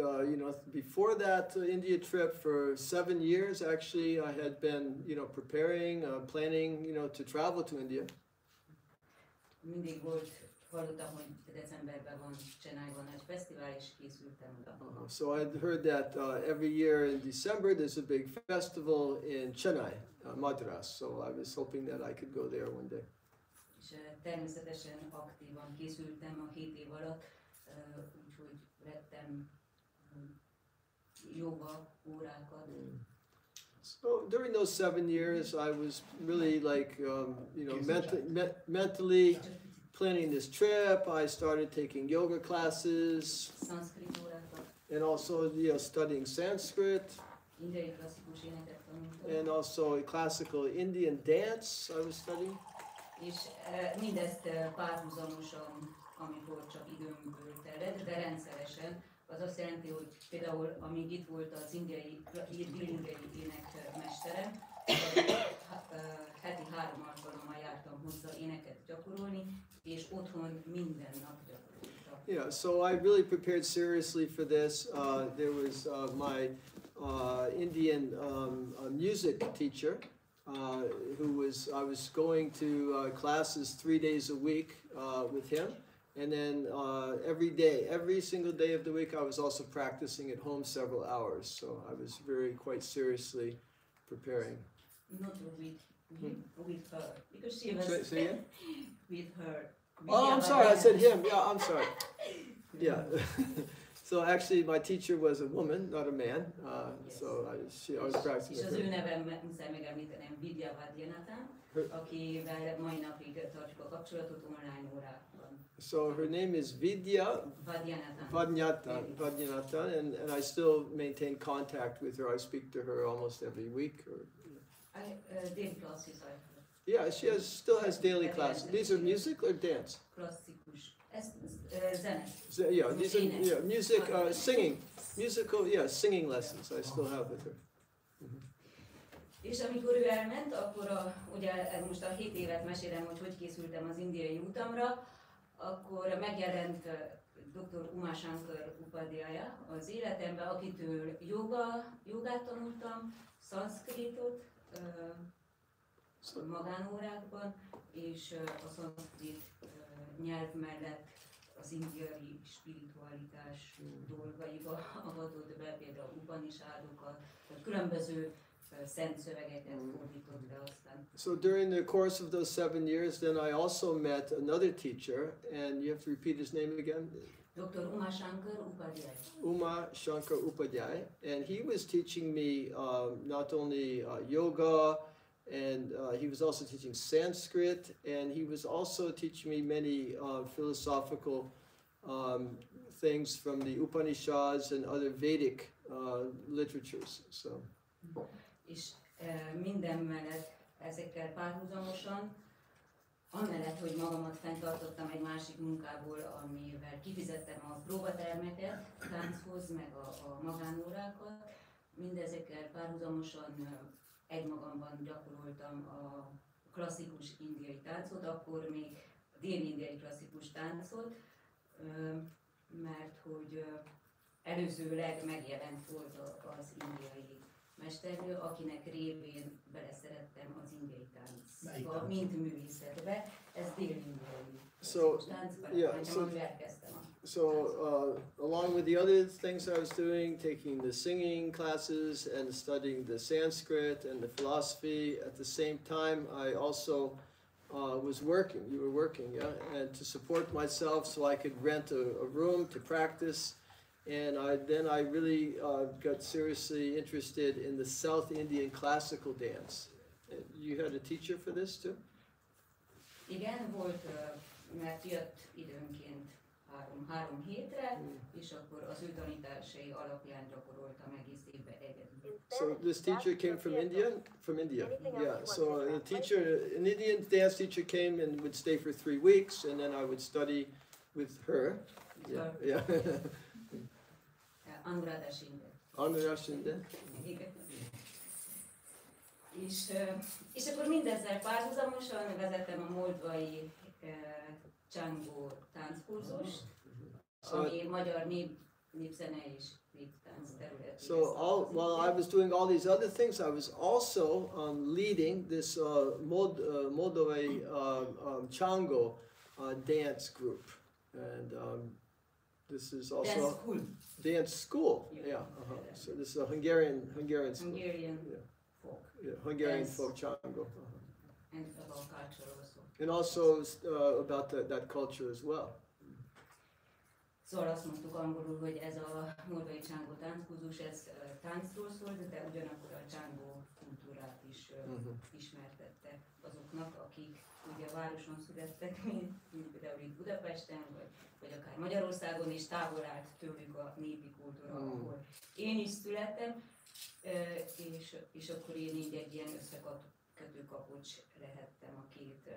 before that India trip for 7 years, actually, I had been, preparing, planning, to travel to India. Mindig hallottam, hogy decemberben van Chennaiban egy fesztivál, és készültem oda. So I'd heard that every year in December there's a big festival in Chennai, Madras. So I was hoping that I could go there one day. És természetesen aktívan készültem a 7 év alatt, úgyhogy vettem joga órákat. So during those 7 years, I was really mentally planning this trip. I started taking yoga classes, and also studying Sanskrit, and also classical Indian dance I was studying. És mindezt párhuzamosan, amikor csak időmből telett, de rendszeresen. Az azt jelenti, hogy például amíg itt volt az indiai énekmestere, heti 3 alkalommal jártam hozzá éneket gyakorolni, és otthon minden nap gyakoroltam. Yeah, so I really prepared seriously for this. There was my Indian music teacher, I was going to classes 3 days a week with him. And then every single day of the week, I was also practicing at home several hours. So I was quite seriously preparing. Not a week, with her, because she was Say again? with her. Oh, I'm sorry, I said him. Yeah, I'm sorry. Yeah. So actually, my teacher was a woman, not a man. Yes. So I was practicing És with az ő her. nevem muszáj megemlítenem, Vidya Vadjanathan, akivel mai napig tartjuk a kapcsolatot online órákban. So her name is Vidya Vadjanathan, and I still maintain contact with her. I speak to her almost every week. Daily classes I have. Yeah, she still has daily classes. These are music or dance? Klasszikus. Ez zene. Yeah, these are music, singing, musical, singing lessons. I still have with her. És amikor ő elment, akkor ugye most a 7 évet mesélem, hogy készültem az indiai utamra, akkor megjelent dr. Umashankar Upadhyaya az életemben, akitől jogát tanultam, szanszkritot magánórákban, és a szanszkrit nyelv mellett az indiai spiritualitás dolgaiba avatott be, például Upanishadokat, vagy különböző szent szövegeket fordított le aztán. So during the course of those 7 years, then I also met another teacher, and you have to repeat his name again? Dr. Umashankar Upadhyaya. Umashankar Upadhyaya, and he was teaching me not only yoga, and he was also teaching Sanskrit, and he was also teaching me many philosophical things from the Upanishads and other Vedic literatures. So. És minden mellett ezekkel párhuzamosan, amellett, hogy magamat fenntartottam egy másik munkából, amivel kifizettem a próbatermeket, tánchoz, meg a magánórákat, mindezekkel párhuzamosan egymagamban gyakoroltam a klasszikus indiai táncot, akkor még a déli indiai klasszikus táncot, mert hogy előzőleg megjelent volt az indiai mesternő, akinek révén beleszerettem az indiai táncba, mint művészetbe. Ez dél-indiai táncban, along with the other things I was doing, taking the singing classes and studying the Sanskrit and the philosophy, at the same time I also was working. You were working, yeah? And to support myself so I could rent a room to practice. And then I really got seriously interested in the South Indian classical dance. You had a teacher for this too? Igen, volt, mert jött időnként 3 hétre, és akkor az ő tanításai alapján gyakoroltam egész évben egyedül. So this teacher came from India? From India, yeah. So an Indian dance teacher came and would stay for 3 weeks, and then I would study with her. Yeah. Anuradha Shinde. Anuradha Shinde. Igen. És akkor mindezzel párhuzamosan vezettem a moldvai Csangó tánckurzust, ami magyar népzene és néptánc terület. So while I was doing all these other things, I was also leading this Moldovai Chango dance group, and this is also dance school. Yeah. So this is a Hungarian school. Hungarian folk. Yeah, Hungarian folk Chango. And about culture also. And also about that culture as well. Szóval azt mondtuk angolul, hogy ez a moldvai Csángó tánckurzus, ez táncról szólt, de ugyanakkor a Csángó kultúrát is ismertette azoknak, akik ugye a városon születtek, mint például itt Budapesten, vagy akár Magyarországon, és távol állt tőlük a népi kultúra, ahol én is születtem, és akkor én így egy ilyen összekötő kapocs lehettem a két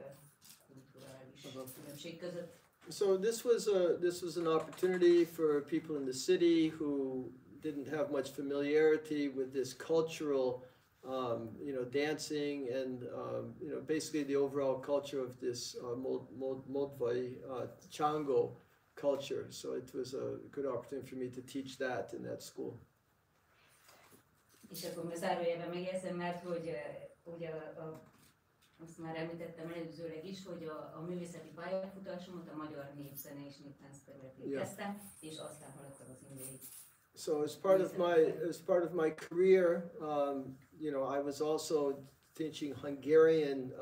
kulturális különbség között. So this was an opportunity for people in the city who didn't have much familiarity with this cultural, dancing and basically the overall culture of this Moldvai Chango culture. So it was a good opportunity for me to teach that in that school. És akkor zárójelben megjegyzem, mert hogy ugye azt már említettem előzőleg is, hogy a művészeti pályafutásomat a magyar népzene és néptánc területén kezdtem, és aztán haladtam az indiai. So as part of my career, I was also teaching Hungarian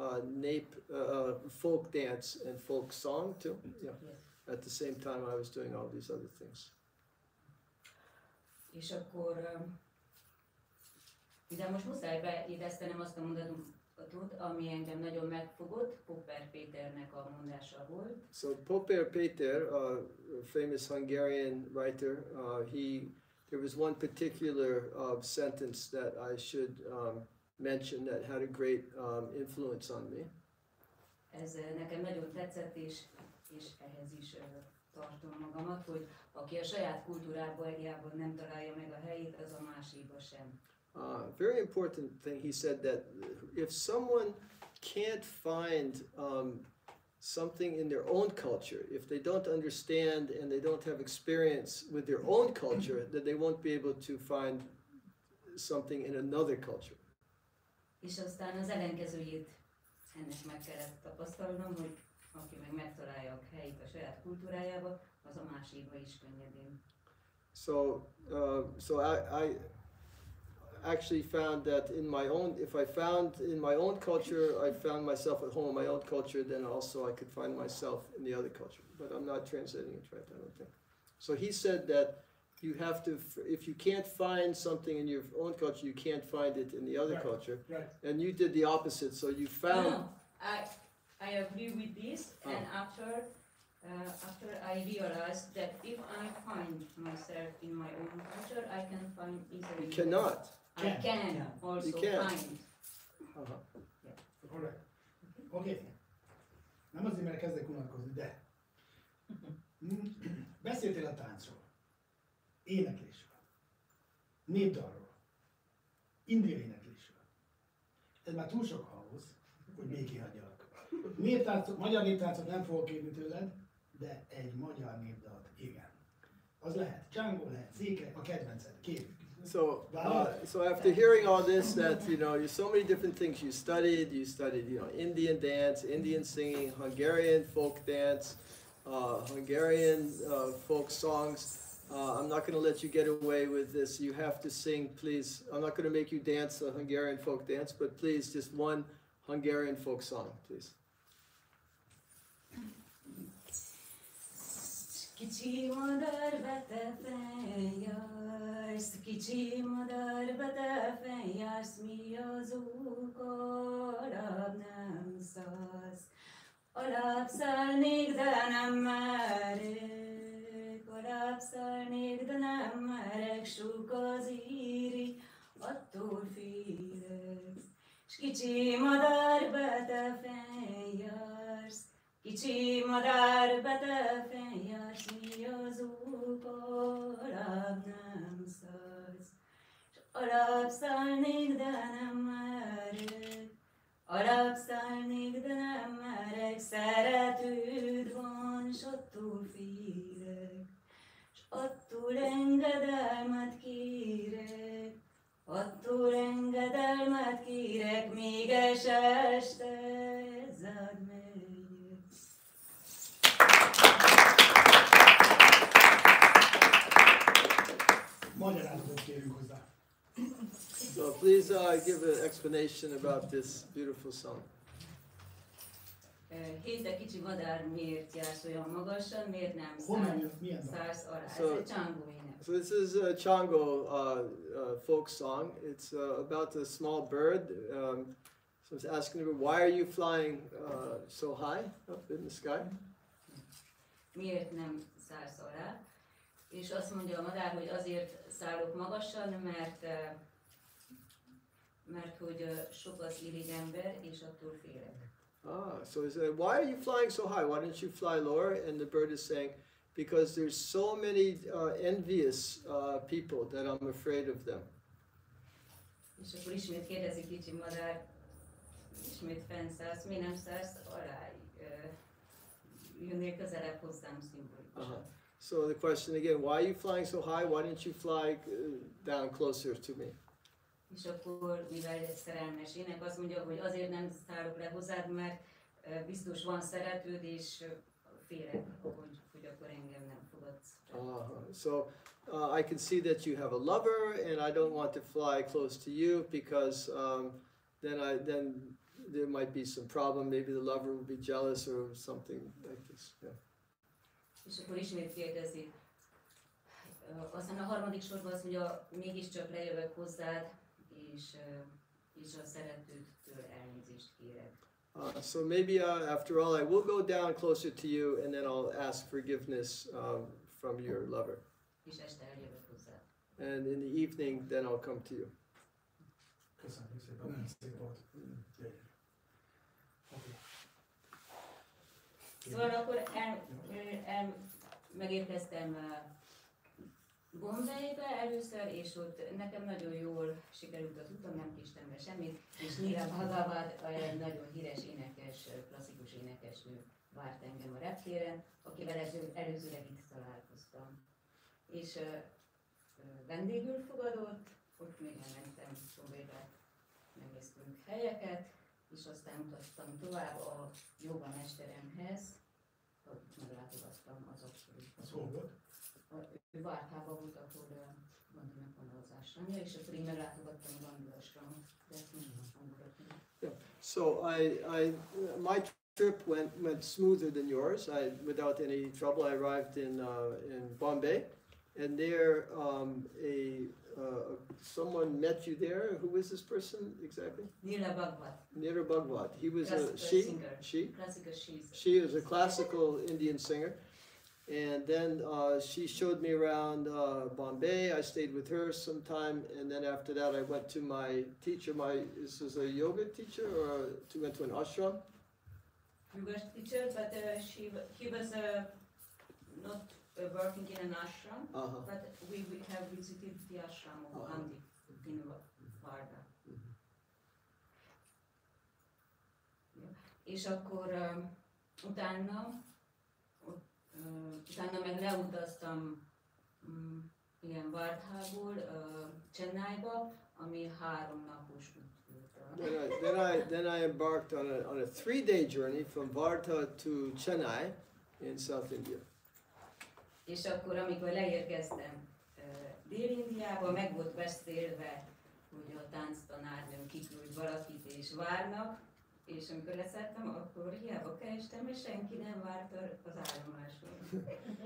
folk dance and folk song too. Yeah. Yes. At the same time, I was doing all these other things. És akkor, de most muszáj beillesztenem azt a mondatot, ami engem nagyon megfogott, Popper Péternek a mondása volt. So Popper Péter, a famous Hungarian writer, there was one particular sentence that I should mention that had a great influence on me. Ez nekem nagyon tetszett, és ehhez is tartom magamat, hogy aki a saját kultúrájában nem találja meg a helyét, az a másikba sem. Very important thing, he said that if someone can't find something in their own culture, if they don't understand and they don't have experience with their own culture, that they won't be able to find something in another culture. És aztán az ellenkezőjét ennek meg kellett tapasztalnom, hogy aki meg megtalálja a helyét a saját kultúrájába, az a másikba is könnyedén. So I actually found that in my own, if I found in my own culture, I found myself at home in my own culture, then also I could find myself in the other culture. But I'm not translating it right, I don't think. So he said that you have to, if you can't find something in your own culture, you can't find it in the other culture. Right. And you did the opposite, so you found... No, I agree with this, and after I realized that if I find myself in my own culture, I can find easily. You cannot. I can also You can't. find. Yeah, correct. Okay. Nem azért, mert kezdek unatkozni, de beszéltél a táncról, éneklésről, népdalról, indiai éneklésről. Ez már túl sok ahhoz, hogy békén hagyjalak. Magyar néptáncot nem fogok kérni tőled, de egy magyar népdalt igen. Az lehet Django, lehet Székely, a kedvenced, kérjük. So after hearing all this, that you so many different things you studied, Indian dance, Indian singing, Hungarian folk dance, Hungarian folk songs. I'm not going to let you get away with this. You have to sing, please. I'm not going to make you dance a Hungarian folk dance, but please, just one Hungarian folk song, please. Kicsi madárba te fennjársz, kicsi madárba te fennjársz, mi az ók alább nem szállsz. Alább szállnék, de nem merek, alább szállnék, de nem merek, sok az íri, attól félek. S kicsi madárba te fennjársz, kicsi madárba te fennjársz, mi az ók alább nem szállsz. S alább szállnék, de nem merek, alább szállnék, de nem merek, szeretőd van, s attól félek. S attól engedelmet kérek, attól engedelmet kérek, még este ezzel megyek. Magyarázatot kérünk hozzá. So please give an explanation about this beautiful song. Héte kicsi madár, miért jársz olyan magasan, miért nem szállsz alá? Ez egy Csángó ének. So this is a Chango folk song. It's about a small bird. So it's asking the bird, why are you flying so high up in the sky? Miért nem szállsz alá? És azt mondja a madár, hogy azért szállok magasan, mert hogy sok az irigy ember, és attól félek. So he said, why are you flying so high? Why don't you fly lower? And the bird is saying, because there's so many envious people that I'm afraid of them. És akkor ismét kérdezi kicsi madár, ismét fennszállsz, miért nem szállsz alá? Jönnél közelebb hozzám szimbolikusan. So the question again, why are you flying so high? Why don't you fly down closer to me? És akkor, mivel egy szerelmes ének, azt mondja, hogy azért nem szállok le hozzád, mert biztos van szeretőd, és félek, hogy akkor engem nem fogadsz. So I can see that you have a lover, and I don't want to fly close to you because then there might be some problem. Maybe the lover will be jealous or something like this. Yeah. És akkor ismét kérdezi. Aztán a harmadik sorban az, hogy mégiscsak lejövök hozzád, és a szeretőtől elnézést kérek. So maybe after all, I will go down closer to you, and then I'll ask forgiveness from your lover. És este eljövök hozzád. And in the evening, then I'll come to you. Köszönjük szépen, nagyon szép volt. Szóval akkor megérkeztem Bombay-be először, és ott nekem nagyon jól sikerült az utam, nem késtem be semmit, és Nira Bhagavat, egy nagyon híres énekes, klasszikus énekesnő várt engem a reptéren, akivel előzőleg itt találkoztam. És vendégül fogadott, ott még elmentem Bombaybe, megnéztünk helyeket, és aztán utaztam tovább a jóga mesteremhez, meglátogattam az abszolút. Az hol volt? Ő Bharatában volt, ahol Bandinak van az ásramja, és akkor így meglátogattam a Bandi ásramot, de ezt nem hangoltam. Yeah. So my trip went smoother than yours. Without any trouble, I arrived in Bombay, and there someone met you there. Who was this person exactly? Nira Bhagavat. Nira Bhagavat. He was Singer. She Classical She was a classical Indian singer. And then she showed me around Bombay. I stayed with her some time, and then after that I went to my teacher. This was a yoga teacher, or went to an ashram? Yoga teacher, but he was not working in an ashram, but we have visited the ashram of Bandi in Bharata. És akkor utána meg leutaztam ilyen Bharatából Chennaiba, ami 3 napos út volt. Then I embarked on a 3-day journey from Bharata to Chennai in South India. És akkor, amikor leérkeztem Dél-Indiába, meg volt beszélve, hogy a tánctanárnőm kiküld valakit és várnak, és amikor leszálltam, akkor hiába kerestem, és senki nem várt az állomáson.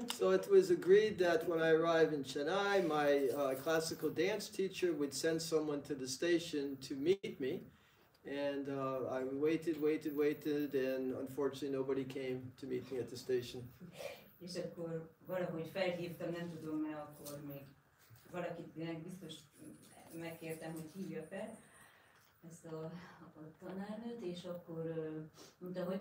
So it was agreed that when I arrived in Chennai, my classical dance teacher would send someone to the station to meet me, and I waited, and unfortunately nobody came to meet me at the station. És akkor valahogy felhívtam, nem tudom, mert akkor még valakit biztos megkértem, hogy hívja fel ezt a tanárnőt, és akkor mondta, hogy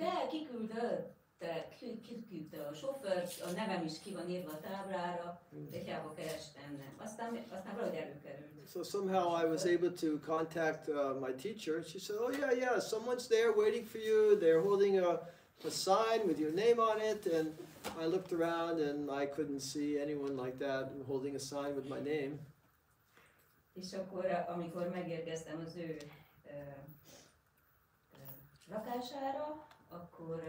de kiküldte a sofőrt, a nevem is ki van írva a táblára, de hiába kerestem, nem. Aztán valahogy előkerült. So somehow I was able to contact my teacher. She said, oh yeah, someone's there waiting for you. They're holding a sign with your name on it, and I looked around and I couldn't see anyone like that holding a sign with my name. És akkor, amikor megérkeztem az ő lakására, akkor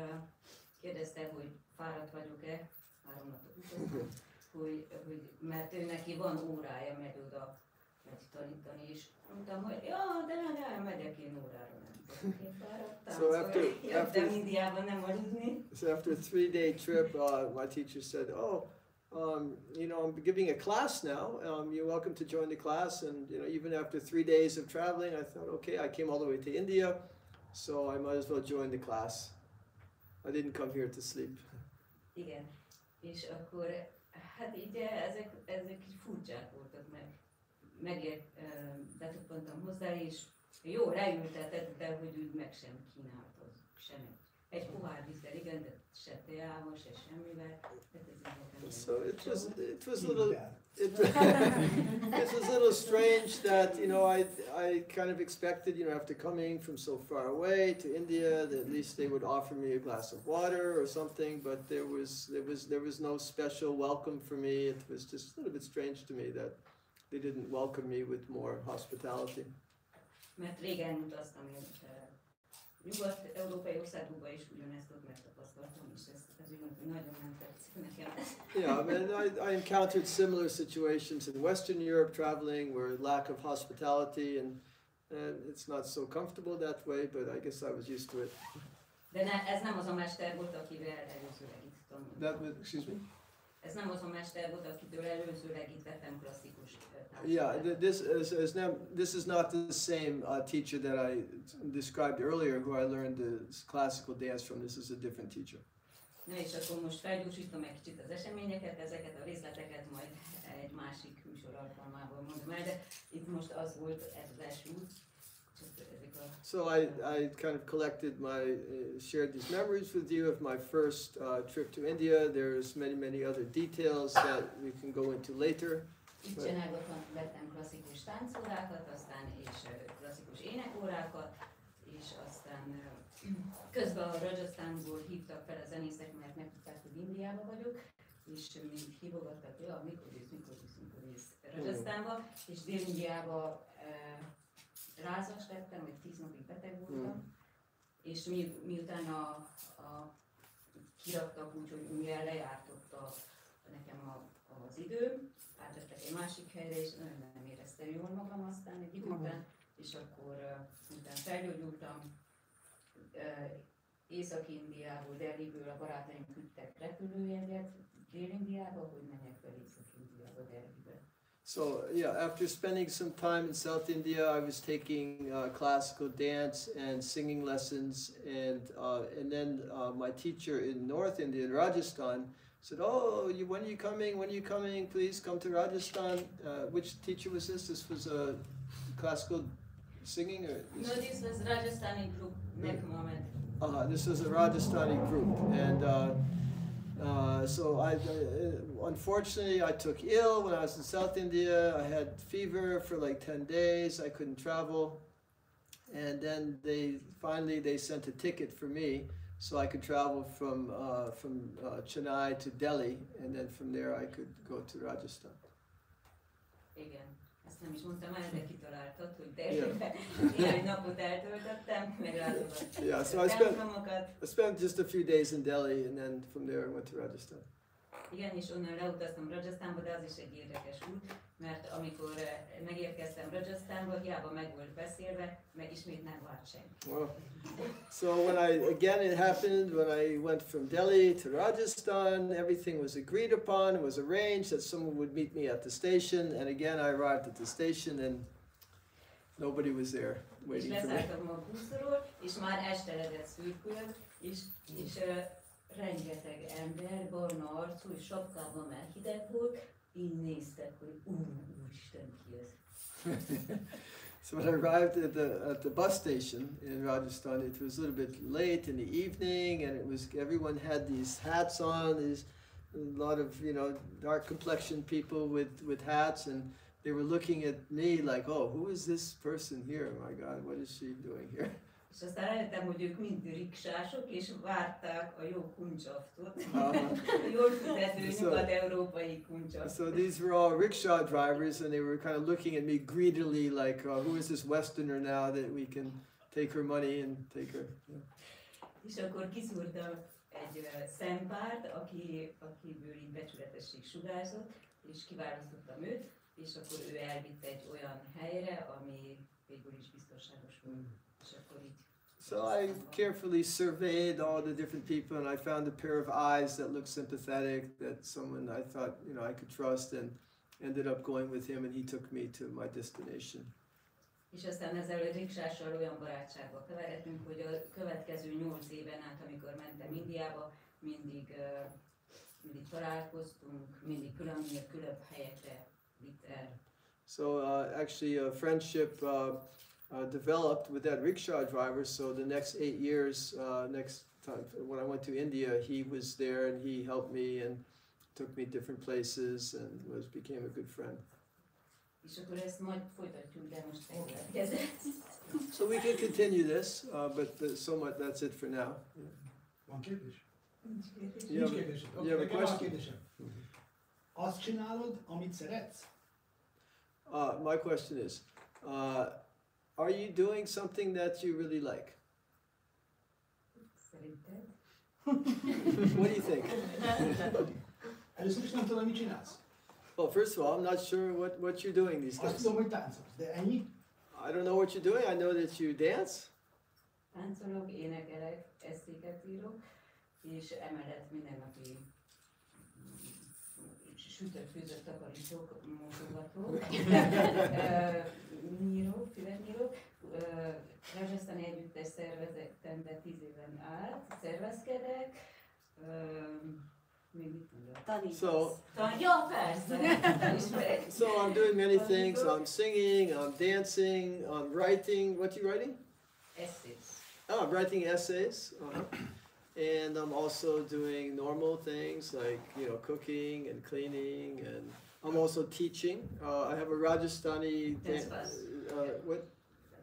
kérdezte, hogy fáradt vagyok-e, 3 napot utaztam, hogy mert ő neki van órája, megy oda tanítani, és mondtam, hogy ja, de nem megyek én órára, nem én fáradtam, jöttem Indiában nem aludni. So after a 3-day trip, my teacher said, I'm giving a class now. You're welcome to join the class. And even after 3 days of traveling, I thought, okay, I came all the way to India, so I might as well join the class. I didn't come here to sleep. Igen, és akkor, hát így ezek furcsák voltak betuppantam hozzá, és jó, leültetett, de hogy úgy meg sem kínált az semmit. Egy pohár vízzel, igen, de se teával, se semmivel. So it was a little strange that I kind of expected after coming from so far away to India that at least they would offer me a glass of water or something, but there was no special welcome for me. It was just a little bit strange to me that they didn't welcome me with more hospitality. Mert régen utaztam én nyugat-európai országokba is ugyanezt ott megtapasztaltam, és ez nagyon nem tetszik nekem. Yeah, I mean, I encountered similar situations in Western Europe traveling where lack of hospitality, and and it's not so comfortable that way, but I guess I was used to it. De ez nem az a mester volt, akivel előzőleg itt tanultam. That was, excuse me? Ez nem az a mester volt, akitől előzőleg itt vettem klasszikus Yeah, this is not the same teacher that I described earlier, who I learned the classical dance from. This is a different teacher. Na és akkor most felgyorsítom egy kicsit az eseményeket, ezeket a részleteket majd egy másik műsor alkalmával mondom el, de itt most az volt ez az első út. So I kind of collected shared these memories with you of my first trip to India. There's many other details that we can go into later. Itt Csenálgaton vettem klasszikus táncórákat, aztán és klasszikus énekórákat, és aztán közben a Rajasztánból hívtak fel a zenészek, mert megtudták, hogy Indiában vagyok, és még hívogattak, ja, mikor jössz Rajasztánba, és Dél-Indiába rázas lettem, vagy 10 napig beteg voltam, és miután kiraktak úgy, hogy mivel lejártott nekem az idő, átvettek egy másik helyre, és nagyon nem éreztem jól magam aztán egy idő után, és akkor miután felgyógyultam, Észak-Indiából, Delhiből a barátaim küldtek repülőjegyet Dél-Indiába, hogy menjek fel Észak-Indiába, Delhibe. So yeah, after spending some time in South India, I was taking classical dance and singing lessons, and then my teacher in North India, in Rajasthan, said, "Oh, when are you coming? When are you coming? Please come to Rajasthan." Which teacher was this? This was a classical singing, or no? This was Rajasthani group. This was a Rajasthani group, and so unfortunately, I took ill when I was in South India. I had fever for like 10 days. I couldn't travel, and then they sent a ticket for me, so I could travel from Chennai to Delhi, and then from there I could go to Rajasthan. Igen, ezt nem is mondtam el, de kitaláltad, hogy Delhiben néhány napot eltöltöttem, meglátogattam. Yeah, so I spent just a few days in Delhi, and then from there I went to Rajasthan. Igen, és onnan leutaztam Rajasztánba, de az is egy érdekes út, mert amikor megérkeztem Rajasztánba, hiába meg volt beszélve, meg ismét nem várt senki. Well, so it happened when I went from Delhi to Rajasthan, everything was agreed upon, it was arranged that someone would meet me at the station, and again I arrived at the station and nobody was there waiting for me. És leszálltam a buszról, és már esteledett szürkült, és rengeteg ember, barna arcú, és sapkában már hideg volt, így néztek, hogy úristen ki ez. So when I arrived at the bus station in Rajasthan, it was a little bit late in the evening, and everyone had these hats on. A lot of dark complexioned people with hats, and they were looking at me like, "Oh, who is this person here? My God, what is she doing here?" És aztán rájöttem, hogy ők mind riksások, és várták a jó kuncsaftot. Jól fizető nyugat-európai kuncsaftot. So these were all rickshaw drivers, and they were kind of looking at me greedily like, who is this Westerner now that we can take her money and take her. Yeah. És akkor kiszúrtam egy szempárt, akiből így becsületesség sugárzott, és kiválasztottam őt, és akkor ő elvitt egy olyan helyre, ami végül is biztonságos volt. So I carefully surveyed all the different people, and I found a pair of eyes that looked sympathetic, that someone I thought I could trust, and ended up going with him, and he took me to my destination. És aztán ezzel a riksással olyan barátságba keveredtünk, hogy a következő 8 éven át, amikor mentem Indiába, mindig találkoztunk, mindig különb helyekre vitt el. So actually a friendship developed with that rickshaw driver. So the next 8 years, next time when I went to India, he was there and he helped me and took me different places and became a good friend. És akkor ezt majd folytatjuk, de most megkövetkezett. So we can continue this, but so much. That's it for now. Van kérdés? Nincs kérdés. Nincs kérdés. You have a question? Azt csinálod, amit szeretsz? My question is, are you doing something that you really like? Szerinted? What do you think? Először is nem tudom, mit csinálsz. Well, first of all, I'm not sure what you're doing these Azt days. tudom, hogy táncolsz, de ennyi? I don't know what you're doing. I know that you dance. Táncolok, énekelek, eszéket írok, és emellett minden napi sütött, főzött, takarítok, mosogatok, füvet nyírok. Rádzssztáni együttes szervezetemben 10 éven át szervezkedek. Még mit mondok? Tanítasz. Ja, persze! So I'm doing many things. I'm singing, I'm dancing, I'm writing. What you writing? Essays. Oh, I'm writing essays. And I'm also doing normal things like, you know, cooking and cleaning, and I'm also teaching. I have a Rajasthani Dance class. What?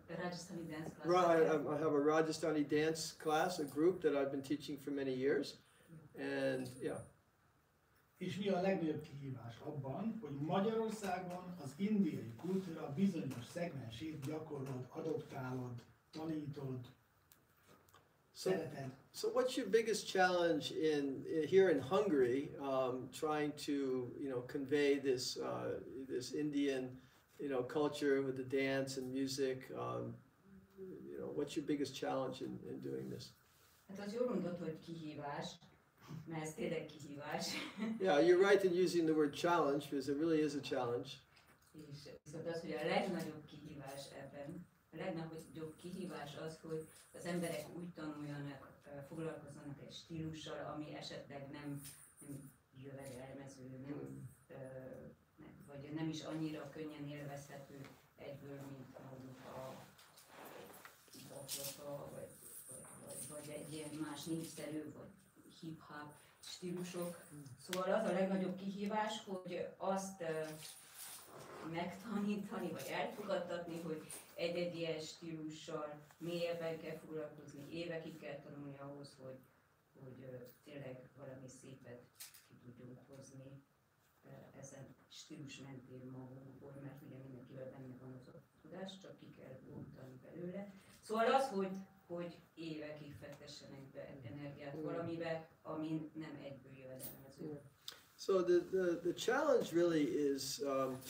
Rádzssztáni dance class. Right, I have a Rajasthani dance class, a group that I've been teaching for many years, and yeah. És mi a legnagyobb kihívás abban, hogy Magyarországon az indiai kultúra bizonyos szegmensét gyakorlod, adoptálod, tanítod, szereted. So what's your biggest challenge here in Hungary, trying to, you know, convey this this Indian, you know, culture with the dance and music? You know, what's your biggest challenge in doing this? Hát az jól mondod, hogy kihívás, mert ez tényleg kihívás. Yeah, you're right in using the word challenge, because it really is a challenge. És viszont az, hogy a legnagyobb kihívás ebben, a legnagyobb kihívás az, hogy az emberek úgy tanuljanak, foglalkozzanak egy stílussal, ami esetleg nem jövedelmező, vagy nem is annyira könnyen élvezhető egyből, mint mondjuk a bachata, vagy egy ilyen más népszerű, vagy hip-hop stílusok. Szóval az a legnagyobb kihívás, hogy azt megtanítani, vagy elfogadtatni, hogy egy-egy ilyen stílussal mélyebben kell foglalkozni, évekig kell tanulni ahhoz, hogy tényleg valami szépet ki tudjunk hozni ezen stílus mentén magunkból, mert ugye mindenkivel benne van az a tudás, csak ki kell bontani belőle. Szóval az, hogy évekig fektessenek be energiát valamibe, ami nem egyből jövedelmező. So the challenge really is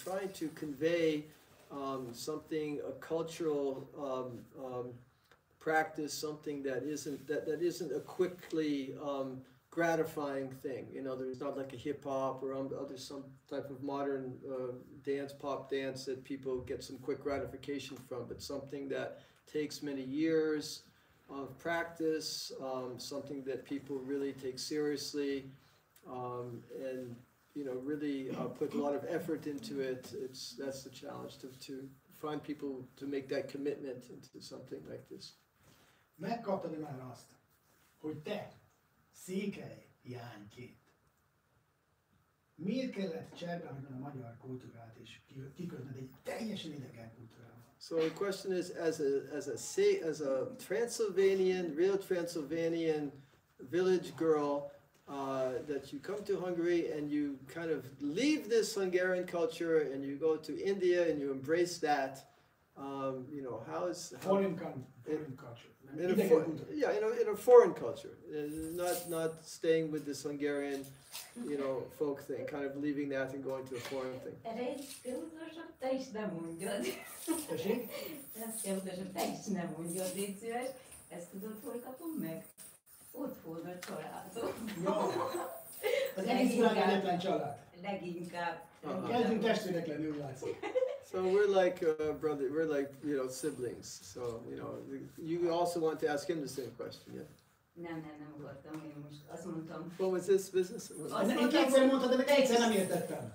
trying to convey something, a cultural practice, something that isn't a quickly gratifying thing. You know, there's not like a hip hop or some type of modern dance, pop dance that people get some quick gratification from, but something that takes many years of practice, something that people really take seriously. And you know, really put a lot of effort into it. That's the challenge, to find people to make that commitment into something like this. Megkaptad már azt, hogy te székelyjányként miért kellett cserben a magyar kultúrát és kikötned egy teljesen idegen kultúrával? So the question is, as a Transylvanian, real Transylvanian village girl, that you come to Hungary and you kind of leave this Hungarian culture and you go to India and you embrace that. You know, foreign culture. In a foreign culture, not staying with this Hungarian, you know, folk thing, kind of leaving that and going to a foreign thing. Erre egy utasat te is nem mondjad. Tessék? Ezt kell utasat te is nem mondjad, légy szíves. Ezt tudod, hol kapom meg? Otthon a családom. Jó. Az egész világ egyetlen család. Leginkább. Kezdünk testvérek lenni, úgy látszik. So we're like we're like, you know, siblings. So, you know, you also want to ask him the same question, yeah? Nem akartam, én most azt mondtam. What was this business? Én kétszer mondtad, de meg egyszer nem értettem.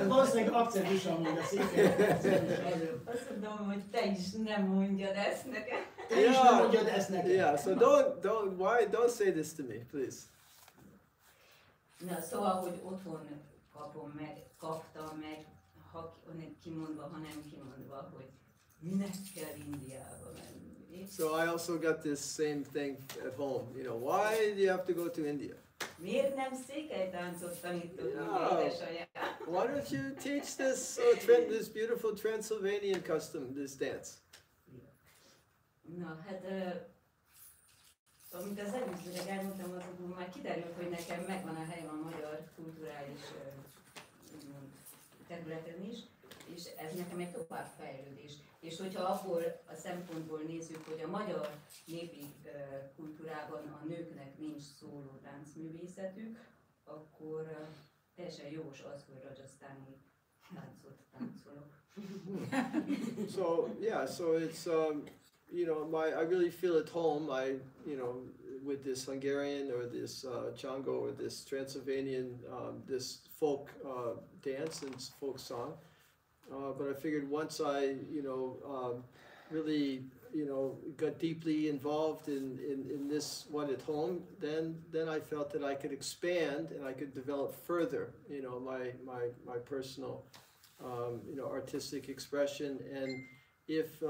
Ez valószínűleg akcentussal mondja szépen. Azt mondom, hogy te is nem mondjad ezt nekem. Te is nem mondjad ezt nekem. Yeah, so don't say this to me, please. Na, szóval, hogy otthon kaptam meg, ha kimondva, ha nem kimondva, hogy minek kell Indiába menni. So I also got this same thing at home. You know, why do you have to go to India? Miért nem székelytáncot tanított édesanyám? Why don't you teach this this beautiful Transylvanian custom, this dance? Na, hát amit az előzőleg elmondtam, azokból már kiderült, hogy nekem megvan a helyem a magyar kulturális területen is, és ez nekem egy továbbfejlődés. És hogyha abból a szempontból nézzük, hogy a magyar népi kultúrában a nőknek nincs szóló táncművészetük, akkor teljesen jogos az, hogy rajongásuk táncot táncolok. So yeah, so it's you know, I really feel at home. You know, with this Hungarian or this Django or this Transylvanian this folk dance and folk song. But I figured once I really got deeply involved in this one at home, then I felt that I could expand and I could develop further, my personal artistic expression. And if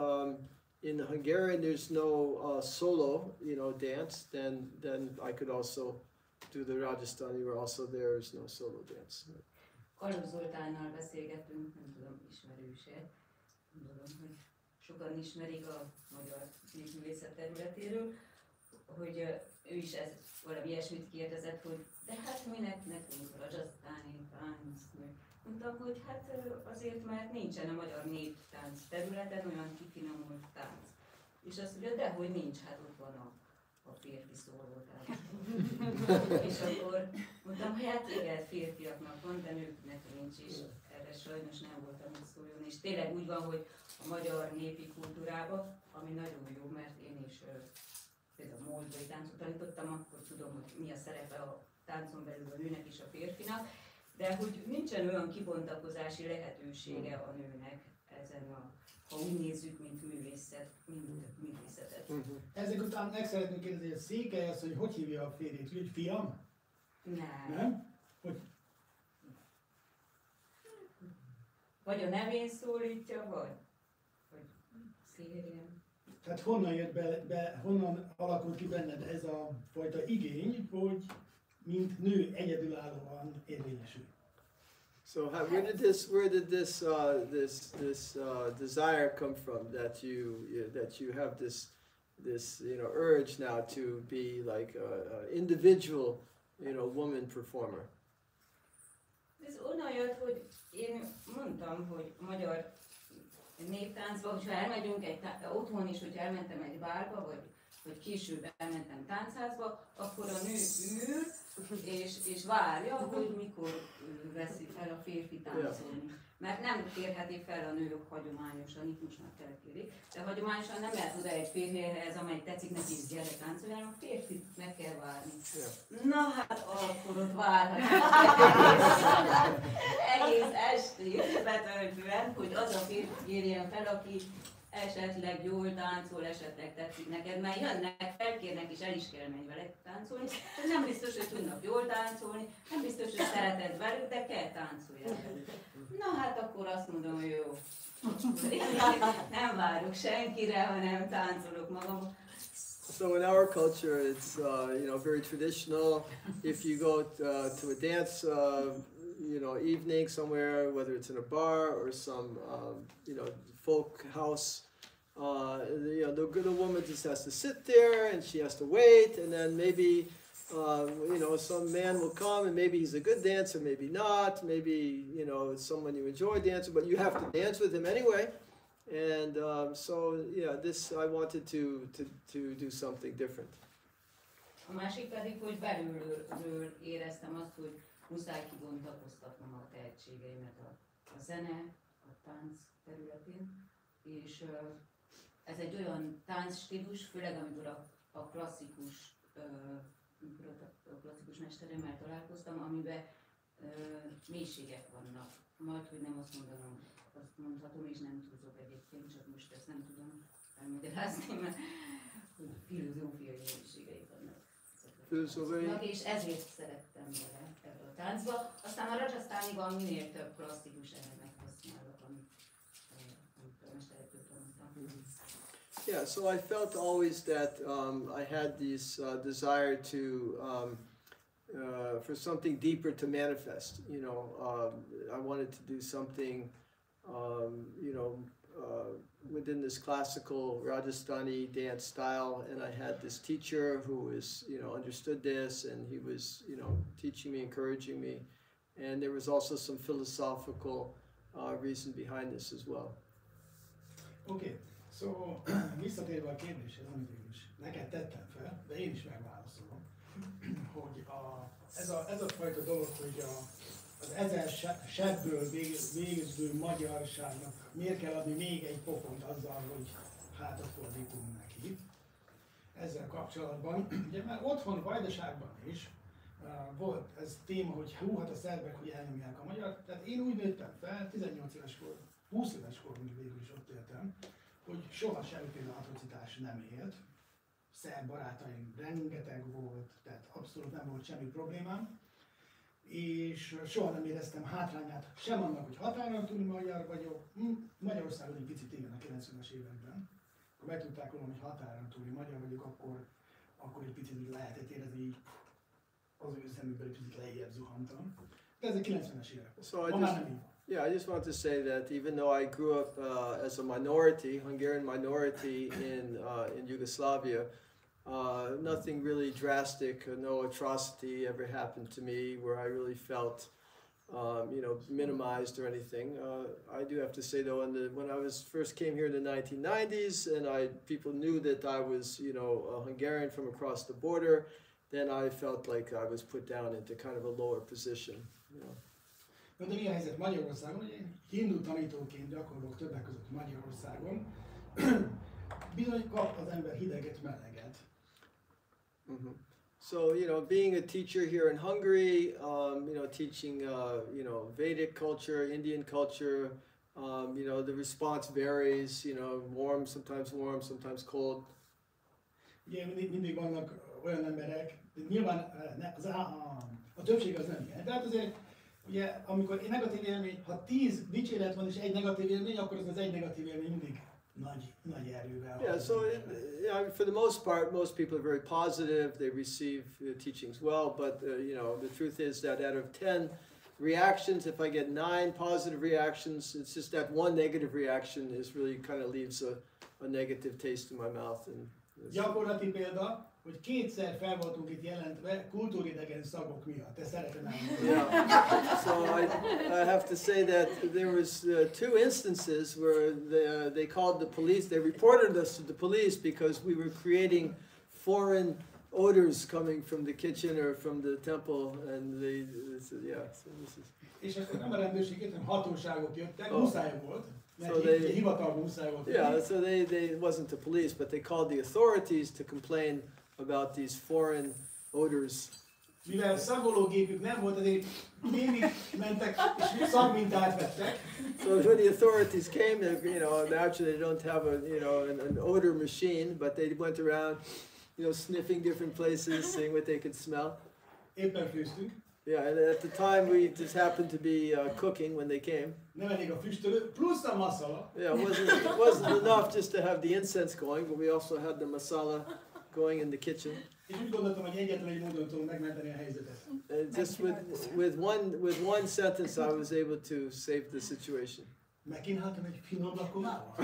in the Hungarian there's no solo dance, then I could also do the Rajasthani, where also there is no solo dance. Leveles Zoltánnal beszélgettünk, nem tudom, ismerőse, gondolom, hogy sokan ismerik a magyar népművészet területéről, hogy ő is valami ilyesmit kérdezett, hogy de hát minek nekünk rajongásuk, tánc. Mondtam, hogy hát azért, mert nincsen a magyar néptánc területen olyan kifinomult tánc. És azt mondja, de hogy nincs, hát ott van a férfi szólótánc. És akkor mondtam, hogy hát igen, férfiaknak van, de nőknek nincs, és erre sajnos nem voltam úgy szóljon. És tényleg úgy van, hogy a magyar népi kultúrában, ami nagyon jó, mert én is például moldvai táncot tanítottam, akkor tudom, hogy mi a szerepe a táncon belül a nőnek és a férfinak, de hogy nincsen olyan kibontakozási lehetősége a nőnek ezen ha úgy nézzük, mint művészetet. Ezek után meg szeretném kérdezni, hogy Székely az, hogy hívja a férjét? Hogy fiam? Nem? Hogy? Vagy a nevén szólítja, vagy férjem. Tehát honnan jött honnan alakult ki benned ez a fajta igény, hogy mint nő egyedülállóan érvényesül? So where did this desire come from, that you have this urge now to be like a individual woman performer? Ez onnan jött, hogy én mondtam, hogy a magyar néptáncba, hogyha elmegyünk otthon is, hogyha elmentem egy bálba, vagy később elmentem táncházba, akkor a nő ül, és várja, hogy mikor veszi fel a férfi táncolni. Mert nem kérheti fel a nők hagyományosan, itt most már felkérik, de hagyományosan nem lehet oda egy férfihez, amely tetszik neki, hogy gyere táncolni, hanem a férfit meg kell várni. Na hát akkor ott várhatjuk egész estét betöltően, hogy az a férfi kérjen fel, aki esetleg jól táncol, esetleg tetszik neked, mert jönnek, felkérnek és el is kell menni vele táncolni, és nem biztos, hogy tudnak jól táncolni, nem biztos, hogy szereted velük, de kell táncolni velük. Na hát akkor azt mondom, hogy jó. Nem várok senkire, hanem táncolok magam. So in our culture, it's very traditional. If you go to a dance evening somewhere, whether it's in a bar or some folk house, the woman just has to sit there and she has to wait, and then maybe some man will come and maybe he's a good dancer, maybe not, maybe it's someone you enjoy dancing, but you have to dance with him anyway. And I wanted to do something different. A másik pedig, hogy belülről éreztem azt, hogy muszáj kibontakoztatnom a tehetségeimet a zene, a tánc területén, és ez egy olyan táncstílus, főleg amikor a klasszikus mesteremmel találkoztam, amiben mélységek vannak. Majd, hogy nem azt mondanom, azt mondhatom, és nem túlzok egyébként, csak most ezt nem tudom elmagyarázni, mert filozófiai mélységei vannak. És ezért szerettem bele ebbe a táncba. Aztán a rajongásukban minél több klasszikus elemet használok, amit a mesterektől tanultam. Yeah, so I felt always that I had this desire to for something deeper to manifest. I wanted to do something, within this classical Rajasthani dance style, and I had this teacher who was, understood this, and he was, teaching me, encouraging me, and there was also some philosophical reason behind this as well. Oké, so visszatérve a kérdéshez, amit én is neked tettem fel, de én is megválaszolom, hogy ez a fajta dolog, hogy az 1000 sebből végző magyarságnak miért kell adni még egy pofont azzal, hogy hátat fordítunk neki. Ezzel kapcsolatban, ugye már otthon Vajdaságban is volt ez téma, hogy hú, hát a szerbek, hogy elnyomják a magyar. Tehát én úgy nőttem fel, 18 éves kor, 20 éves koromig végül is ott éltem, hogy soha semmiféle atrocitás nem élt. Szerb barátaim rengeteg volt, tehát abszolút nem volt semmi problémám. És soha nem éreztem hátrányát sem annak, hogy határon túli magyar vagyok. Magyarországon egy picit igen a 90-es években. Ha meg tudták volna, hogy határon túli magyar vagyok, akkor egy picit lehetett érezni, így az ő szemükből egy picit lejjebb zuhantam. De ez a 90-es évek. Yeah, I just want to say that even though I grew up as a minority, Hungarian minority in Yugoslavia, nothing really drastic, no atrocity ever happened to me where I really felt, minimized or anything. I do have to say though, when I first came here in the 1990s, and people knew that I was, a Hungarian from across the border, then I felt like I was put down into kind of a lower position. De mi a helyzet Magyarországon? Én hindu tanítóként gyakorlok többek között Magyarországon. Bizony kap az ember hideget, meleget. So, being a teacher here in Hungary, teaching, Vedic culture, Indian culture, the response varies, warm, sometimes cold. Ugye mindig vannak olyan emberek, de nyilván a többség az nem ilyen. Tehát azért, ugye, amikor egy negatív élmény, ha 10 dicséret van és egy negatív élmény, akkor az egy negatív élmény mindig nagy erővel. Yeah, so for the most part, most people are very positive. They receive teachings well, but the truth is that out of 10 reactions, if I get 9 positive reactions, it's just that one negative reaction is really kind of leaves a negative taste in my mouth. Gyakorlati példa, hogy kétszer fel voltunk itt jelentve kultúridegen szagok miatt. Te szeretem elmondani. Yeah. So I have to say that there was 2 instances where they called the police. They reported us to the police because we were creating foreign odors coming from the kitchen or from the temple, and they said, yeah. So this is. És akkor nem a rendőrség jött, hanem hatóságok jöttek, muszáj volt. So it wasn't the police, but they called the authorities to complain about these foreign odors. Mivel szagológépük nem volt, azért végig mentek és szagmintát vettek. So when the authorities came, naturally they don't have an odor machine, but they went around, sniffing different places, seeing what they could smell. Éppen főztünk. Yeah, and at the time we just happened to be cooking when they came. Nem elég a füstölő, plusz a masala. Yeah, it wasn't enough just to have the incense going, but we also had the masala going in the kitchen. És úgy gondoltam, hogy egyetlen egy módon tudom megmenteni a helyzetet. Just with one sentence, I was able to save the situation. Megkínáltam egy finom lakomával.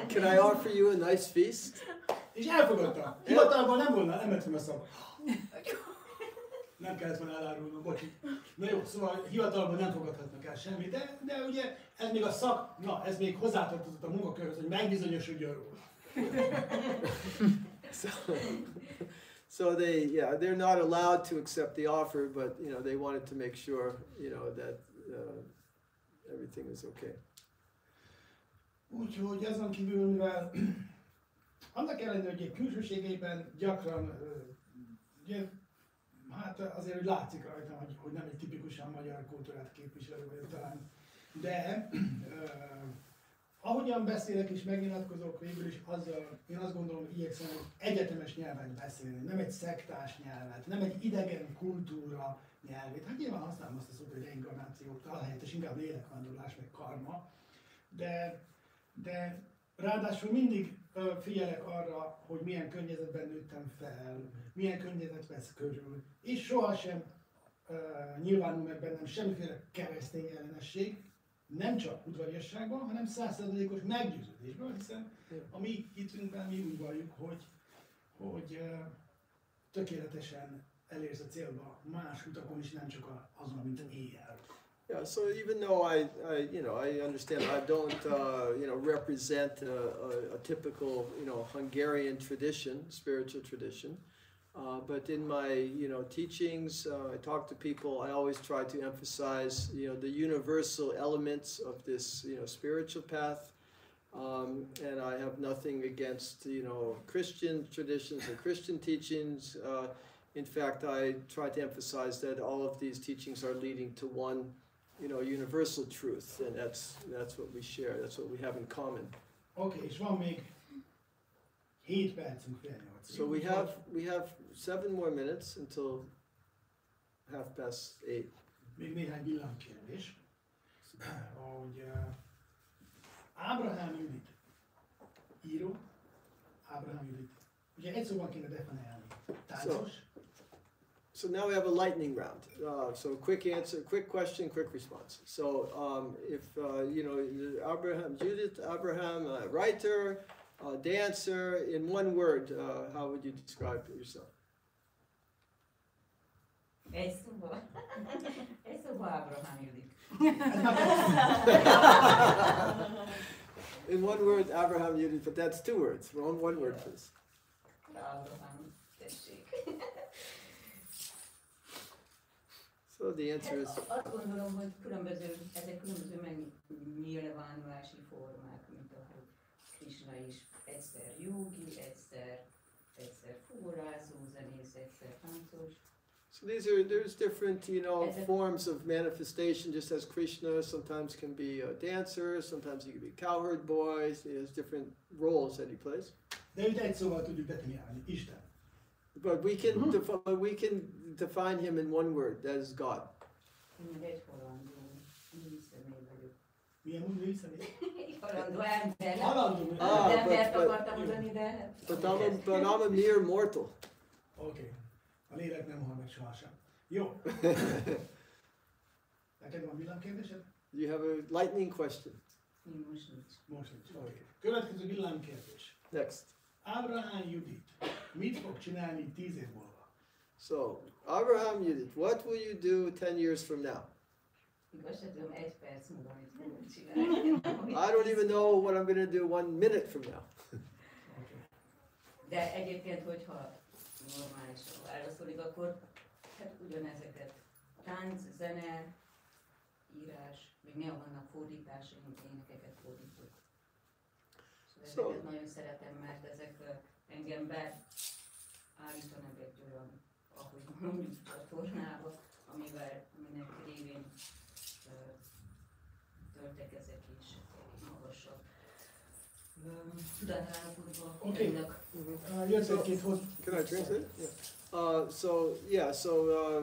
Can I offer you a nice feast? És elfogadtam. Hivatalban nem mentem a szava. Nem kellett volna elárulnom, bocsi. Na jó, szóval hivatalban nem fogadhatnak el semmit, de ugye ez még ez még hozzátartozott a munkakörhöz, hogy megbizonyosodjon róla. So they're not allowed to accept the offer, but they wanted to make sure that everything is okay. Úgyhogy azon kívül, mivel annak ellenére, hogy külsőségében gyakran hát azért, hogy látszik rajtam, hogy nem egy tipikusan magyar kultúrát képviselő vagyok talán, de ahogyan beszélek és megnyilatkozok végül is azzal, én azt gondolom, hogy igyekszem egy egyetemes nyelven beszélni, nem egy szektás nyelvet, nem egy idegen kultúra nyelvét. Hát nyilván használom azt a szót, hogy reinkarnáció, ahelyett és inkább lélekvándorlás, meg karma, de ráadásul mindig figyelek arra, hogy milyen környezetben nőttem fel, milyen környezet vesz körül, és sohasem nyilvánul meg bennem semmiféle keresztény ellenesség, nem csak udvariasságban, hanem 100%-os meggyőződésben, hiszen a mi hitünkben mi úgy valljuk, hogy tökéletesen elérsz a célba más utakon is, nem csak azon, mint éjjel. Yeah, so even though I understand I don't, represent a typical, Hungarian tradition, spiritual tradition, but in my, teachings, I talk to people, I always try to emphasize, the universal elements of this, spiritual path. And I have nothing against, Christian traditions or Christian teachings. In fact, I try to emphasize that all of these teachings are leading to one, universal truth, and that's what we share. That's what we have in common. Oké, és van még 7 percünk fél 8. So we have 7 more minutes until 8:30. Még néhány villámkérdés. Hogy Ábrahám Judit író, Ábrahám Judit. Ugye egy szóban kéne definiálni. Táncos. So now we have a lightning round. So quick answer, quick question, quick response. So if Ábrahám Judit, Ábrahám, writer, dancer, in one word, how would you describe yourself? Egy szóval Ábrahám Judit. In one word, Ábrahám Judit, but that's 2 words. One word, please. Ábrahám, tessék. So the answer is... Azt gondolom, hogy ezek különböző megnyilvánulási formák, mint ahogy Krishna is egyszer jogi, egyszer fugorázó, zenész, egyszer táncos. So there's different, forms of manifestation, just as Krishna sometimes can be a dancer, sometimes he can be a cowherd boy, he has different roles that he plays. De őt egy szóval tudjuk definiálni, Isten. But we can define him in one word, that is God. Én meg egy halandó személy vagyok. Milyen női személy? Halandó ember. Halandó ember. Embert akartam mondani, de... But I'm a mere mortal. Oké. A lélek nem hal meg sohasem. Jó. Neked van villámkérdésed? You have a lightning question. Most nincs. Most nincs. Oké. Következő villámkérdés. Next. Ábrahám Judit mit fog csinálni 10 év múlva? So, Ábrahám Judit, what will you do 10 years from now? Igaz, se tudom, 1 perc múlva mit fogok csinálni. I don't even know what I'm going to do 1 minute from now. Okay. De egyébként, hogyha normálisan válaszolik, akkor hát ugyanezeket. Tánc, zene, írás, még néha vannak fordításaink, énekeket fordítok. Szóval ezeket nagyon szeretem, mert ezek engem beállítanak egy olyan, ahogy mondjuk, csatornába, aminek révén töltek ezek is magasabb tudatállapotba. Okay. Can I translate? Yeah.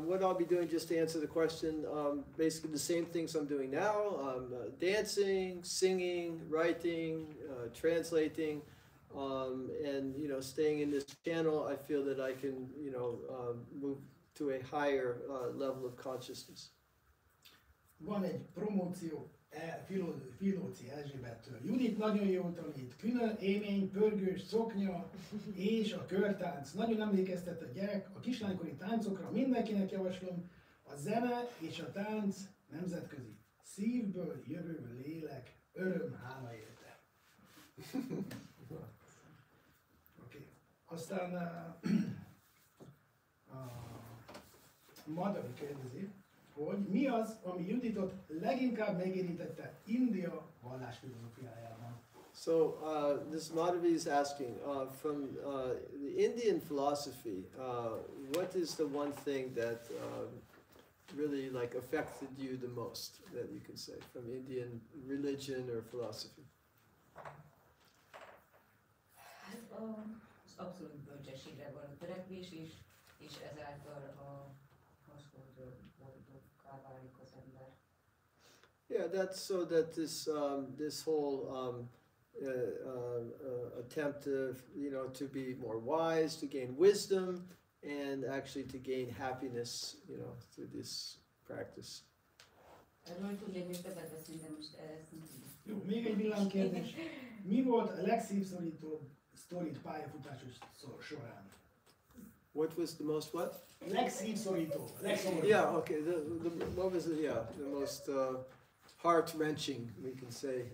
What I'll be doing, just to answer the question, basically the same things I'm doing now. Dancing, singing, writing, translating, and staying in this channel. I feel that I can move to a higher level of consciousness. Van egy promóció Filóci Erzsébettől. Judit nagyon jól tanít, külön élmény, pörgős szoknya és a körtánc. Nagyon emlékeztet a gyerek a kislánykori táncokra. Mindenkinek javaslom, a zene és a tánc nemzetközi. Szívből jövő lélek, öröm, hála érte. Okay. Aztán a Madari kérdezi, hogy mi az, ami Juditot leginkább megérintette India vallásfilozófiájában. So this Madhavi is asking, from the Indian philosophy, what is the one thing that really affected you the most, that you can say, from Indian religion or philosophy? Az abszolút bölcsességre való törekvés is, és ezáltal az, hogy boldoggá válik az ember. Yeah, that's so that this whole attempt to be more wise, to gain wisdom, and actually to gain happiness, through this practice. Erről tudnék még többet beszélni, de most ezt nem tudom. Jó, még egy villámkérdés. Mi volt a legszívszorítóbb sztorid pályafutásos során? What was the most what? Legszívszorító. Yeah, okay. What was it? Yeah, the most heart-wrenching, we can say,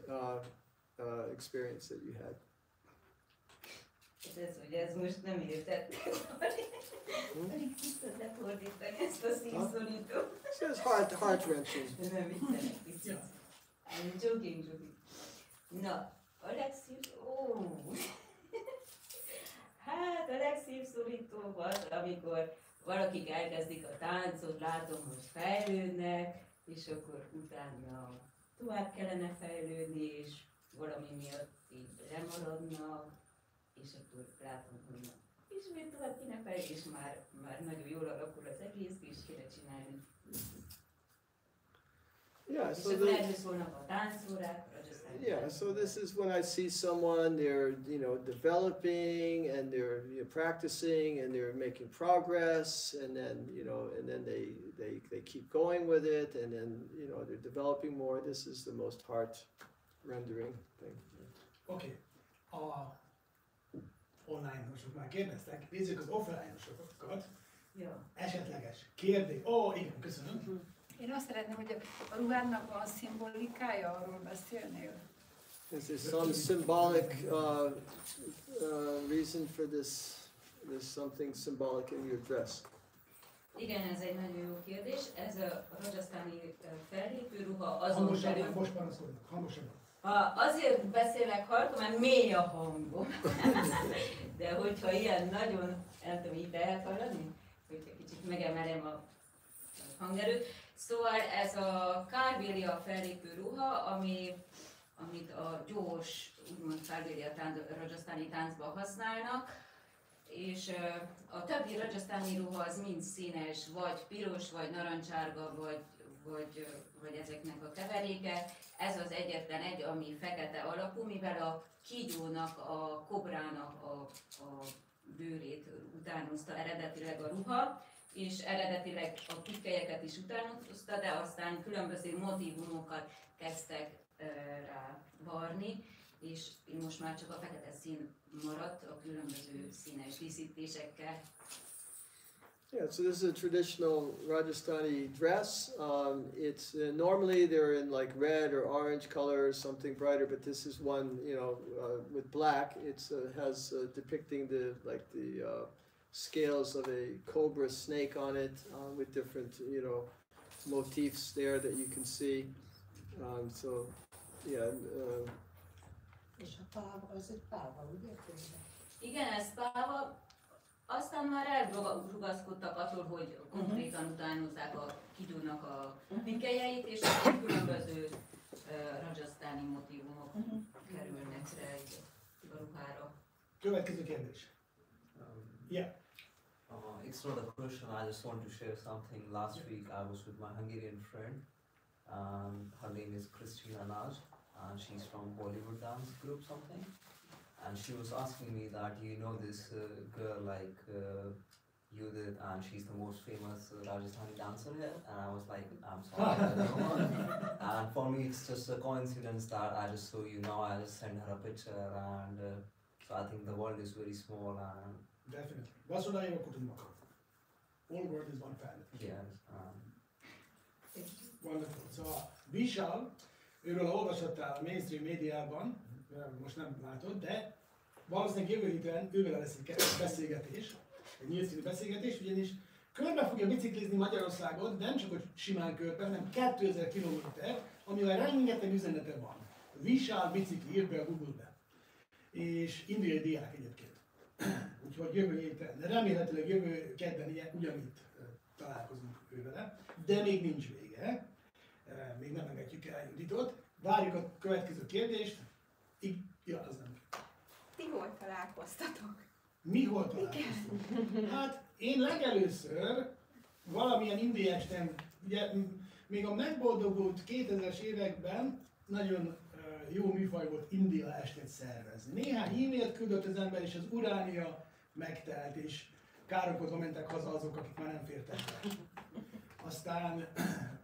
experience that you had. Ez, hogy ez most nem értett. Pedig vissza lefordítani ezt a szívszorítót. So it's heart-wrenching. Nem viccelek, viccelek. I'm joking, Judit. Na, a hát a legszívszorítóbb az, amikor valakik elkezdik a táncot, látom, hogy fejlődnek, és akkor utána tovább kellene fejlődni, és valami miatt így lemaradnak, és akkor látom, hogy na, ismét tovább kéne fejlődni, és már nagyon jól alakul az egész, és kéne csinálni. Yeah, És akkor erről szólnak a táncórák, yeah, so this is when I see someone, they're, developing and they're practicing and they're making progress, and then, and then they keep going with it, and then, they're developing more. This is the most heart-rendering thing. Oké. A online-osok már kérdeztek, nézzük az offline-osokat. Ja. Esetleges kérdés. Igen, köszönöm. Én azt szeretném, hogy a ruhának van szimbolikája, arról beszélnél? Is there some symbolic reason for this? There's something symbolic in your dress. Igen, ez egy nagyon jó kérdés. Ez a rajongásuk fellépő ruha azon belül... Most panaszolnak, hangosabban. Azért beszélek halkan, mert mély a hangom. De hogyha ilyen nagyon, nem tudom, így lehet hallani, hogyha kicsit megemelem a hangerőt. Szóval ez a kárbélia fellépő ruha, amit a gyors, úgymond kárbélia rajongástáni táncban használnak, és a többi rajongástáni ruha az mind színes, vagy piros, vagy narancsárga, vagy ezeknek a keveréke. Ez az egyetlen egy, ami fekete alapú, mivel a kígyónak, a kobrának a bőrét utánozta eredetileg a ruha, és eredetileg a pikkelyeket is utánozta, de aztán különböző motívumokat kezdtek rá varni, és most már csak a fekete szín maradt a különböző színes díszítésekkel. Yeah, so this is a traditional Rajasthani dress. It's normally they're in like red or orange color or something brighter, but this is one, with black. It's has depicting the scales of a cobra snake on it, with different, motifs there that you can see. So, yeah. És a páva, az egy páva, ugye? Igen, ez páva. Aztán már elrugaszkodtak attól, hogy konkrétan utánozzák a kígyónak a pikkelyeit, és akkor különböző rajongástáni motívumok kerülnek rá a ruhára. Következő kérdés. Yeah. It's not a question, I just want to share something. Last week I was with my Hungarian friend. Her name is Christina Naj, and she's from Bollywood dance group something. And she was asking me that, you know this girl like Judit, and she's the most famous Rajasthani dancer here. And I was like, I'm sorry, I don't know. And for me it's just a coincidence that I just saw you now, I just sent her a picture, and so I think the world is very small. And Definitely. Vasodája a kutumokat. All world is one family. yes. Wonderful. Szóval Vishal, őről olvashattál a mainstream médiában, most nem látod, de valószínűleg jövő héten ővele lesz egy beszélgetés, egy nyílt színű beszélgetés, ugyanis körbe fogja biciklizni Magyarországon, de nem csak hogy simán körbe, hanem 2000 km, amivel rengeteg üzenete van. Vishal bicikli, írt be a Google-be. És indiai diák egyébként. Úgyhogy jövő héten, de remélhetőleg jövő kedden ugyanitt találkozunk ővele, de még nincs vége. Még nem engedjük el Juditot. Várjuk a következő kérdést. Ja, az nem. Ti hol találkoztatok? Mi hol találkoztunk? Hát én legelőször valamilyen indiai esten, ugye még a megboldogult 2000-es években nagyon jó műfaj volt India estet szervezni. Néhány e-mailt küldött az ember, és az uránia megtelt, és káromkodva mentek haza azok, akik már nem fértek be. Aztán,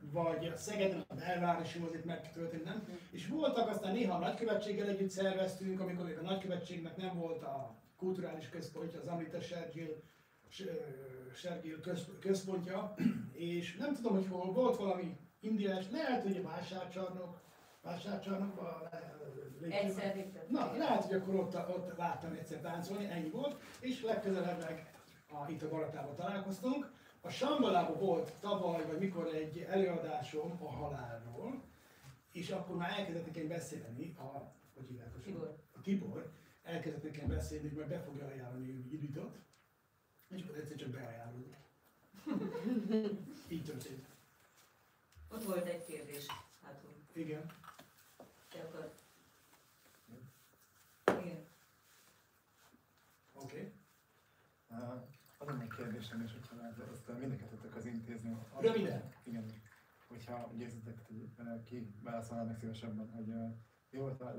vagy Szegeden a belvárosi mozit megtölteni, nem? És voltak aztán néha a nagykövetséggel együtt szerveztünk, amikor még a nagykövetségnek nem volt a kulturális központja, az Amrita Shergill Sergély központja, és nem tudom, hogy hol volt valami indiás, lehet, hogy a vásárcsarnokban, Egyszer vittem. na, lehet, hogy akkor ott láttam egyszer táncolni, ennyi volt, és legközelebb meg itt a Bharatából találkoztunk. A Sambalában volt tavaly, vagy mikor egy előadásom a halálról, és akkor már elkezdett nekem beszélni, hogy hívják a Tibor, elkezdett nekem beszélni, hogy majd be fogja ajánlani Juditot, és akkor egyszer csak beajánlódott. Így történt. Ott volt egy kérdés hátul. Igen. Te akar? Igen. Oké. Az lenne egy kérdésem, és hogyha lehet ezt mindkettőtök az intézni. Röviden. Igen. Hogyha úgy érzitek, hogy ki válaszolnának szívesebben, hogy mi volt a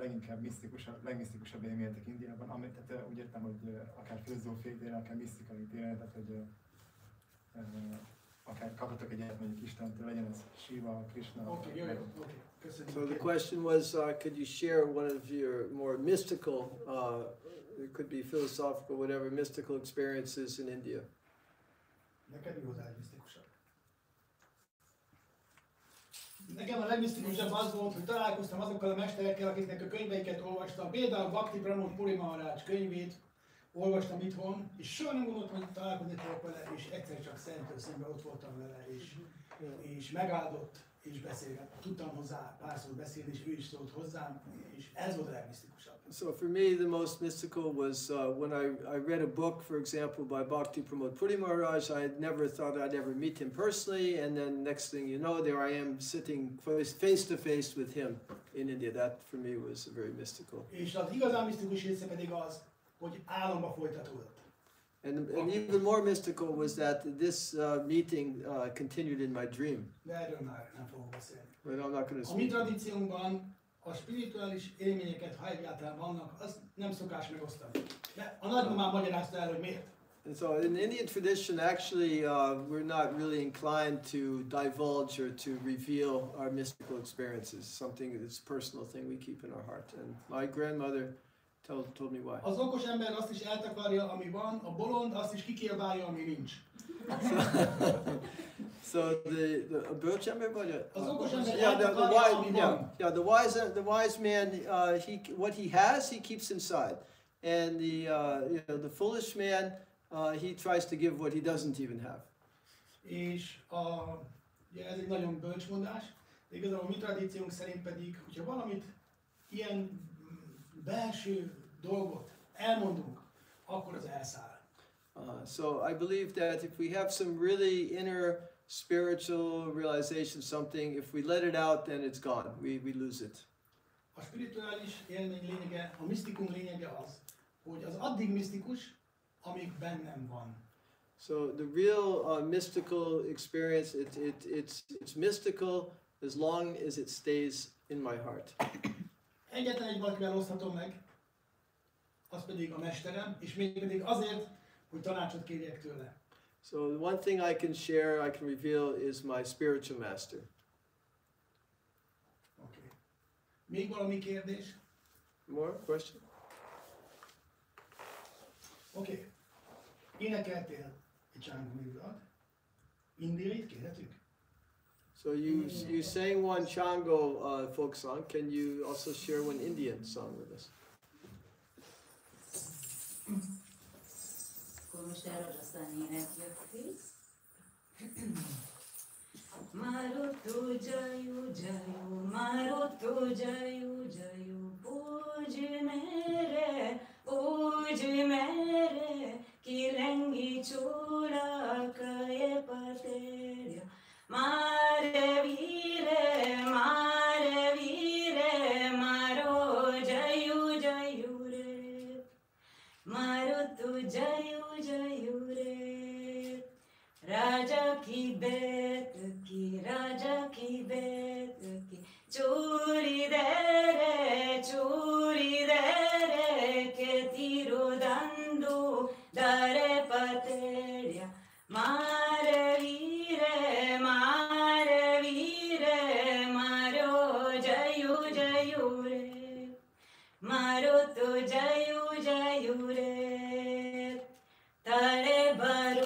legmisztikusabb élményetek Indiában, tehát úgy értem, hogy akár filozófiai téren, akár misztikai téren, tehát hogy akár kaphatok egy ilyet mondjuk Istentől, legyen ez Shiva, Krishna. Oké, jó. Köszönjük. So the question was, could you share one of your more mystical, it could be philosophical, whatever, mystical experiences in India? Neked mi volt a legmisztikusabb? Nekem a legmisztikusabb az volt, hogy találkoztam azokkal a mesterekkel, akiknek a könyveiket olvastam. Például Bhakti Pramod Puri Maharaj könyvét olvastam itthon, és soha nem gondoltam, hogy találkozni fogok vele, és egyszer csak szemtől szemben ott voltam vele, és megáldott, és beszélgettem. Tudtam hozzá pár szót beszélni, és ő is szólt hozzám, és ez volt a legmisztikusabb. So for me, the most mystical was when I read a book, for example, by Bhakti Pramod Puri Maharaj. I never thought I'd ever meet him personally, and then next thing you know, there I am sitting face to face with him in India. That for me was very mystical. És az igazán misztikus része pedig az, hogy álomba folytatódott. And even more mystical was that this meeting continued in my dream. De erről már nem fogok beszélni. But I'm not going to A mi speak. tradíciónkban a spirituális élményeket, ha egyáltalán vannak, az nem szokás megosztani. De a nagymamám magyarázta el, hogy miért. And so in Indian tradition, actually, we're not really inclined to divulge or to reveal our mystical experiences. Something that's a personal thing we keep in our heart. And my grandmother told me why. Az okos ember azt is eltakarja, ami van, a bolond azt is kikiabálja, ami nincs. So a bölcs ember vagy Az okos ember yeah, eltakarja, ami van. the wise man, what he has, he keeps inside, and the foolish man, he tries to give what he doesn't even have. És ugye ez egy nagyon bölcs mondás, de igazából a mi tradíciónk szerint pedig, hogyha valamit ilyen belső dolgot elmondunk, akkor az elszáll. So I believe that if we have some really inner spiritual realization, something, if we let it out, then it's gone. We lose it. A spirituális élmény lényege, a misztikum lényege az, hogy az addig misztikus, amíg bennem van. So the real mystical experience, it's mystical as long as it stays in my heart. Egyetlen egy valakivel oszthatom meg, az pedig a mesterem, és még pedig azért, hogy tanácsot kérjek tőle. So the one thing I can share, I can reveal, is my spiritual master. Okay. Még valami kérdés? More question? Oké. Énekeltél egy csángoművet. Indiait kérhetünk? So you sang one Chango folk song. Can you also share one Indian song with us? Akkor most rádzssztáni éneklődik. Maro to jayu jayu, maro to jayu jayu, puj mere, kilengi choda kaye paterya. Mare vire, maro jayu jayu re, maro to jayu re. Raja ki bet ki, chori dere, ke tiro dando dare paterya. Mare vire, maro jayu re, maro to jayu re. Tare baro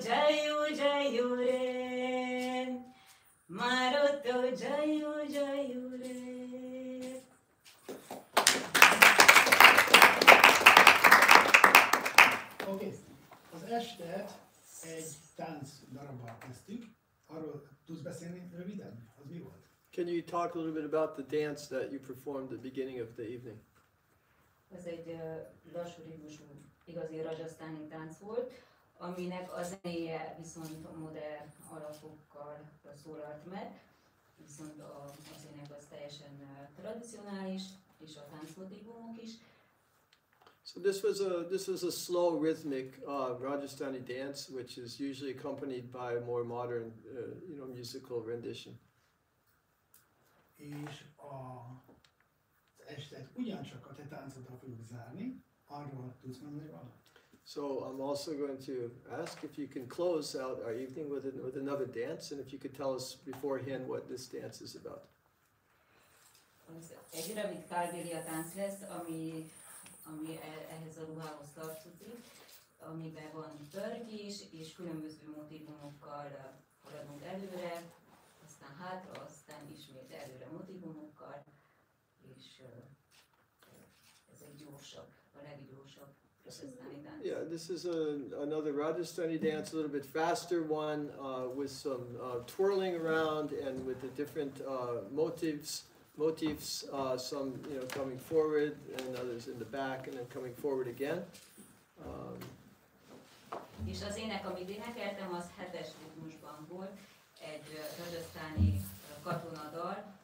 jayu re. Maroto jayu re. Oké, az estet egy tánc darabbal kezdtük. Arról tudsz beszélni röviden? Az mi volt? Can you talk a little bit about the dance that you performed at the beginning of the evening? Ez egy lassú ritmusú, igazi rajongásuk tánc volt, aminek a zenéje viszont modern alapokkal szólalt meg, viszont az ének az teljesen tradicionális, és a táncmotívumok is. So this was a slow rhythmic Rajasthani dance, which is usually accompanied by a more modern, musical rendition. És az estet ugyancsak a te táncoddal fogjuk zárni. Arról tudsz mondani valamit? So I'm also going to ask if you can close out our evening with another dance, and if you could tell us beforehand what this dance is about. Egy rövid kárvélia tánc lesz, ami ehhez a ruhához tartozik, amiben van pörgés, és különböző motívumokkal haladunk előre, aztán hátra, aztán ismét előre motívumokkal, és ez egy gyorsabb, a leggyorsabb rajongástáni tánc. Yeah, this is another Rajasthani dance, a little bit faster one, with some twirling around and with the different motifs, some coming forward and others in the back and then coming forward again. És az ének, amit énekeltem, az 7-es ritmusban volt, egy rajongástáni katonadal,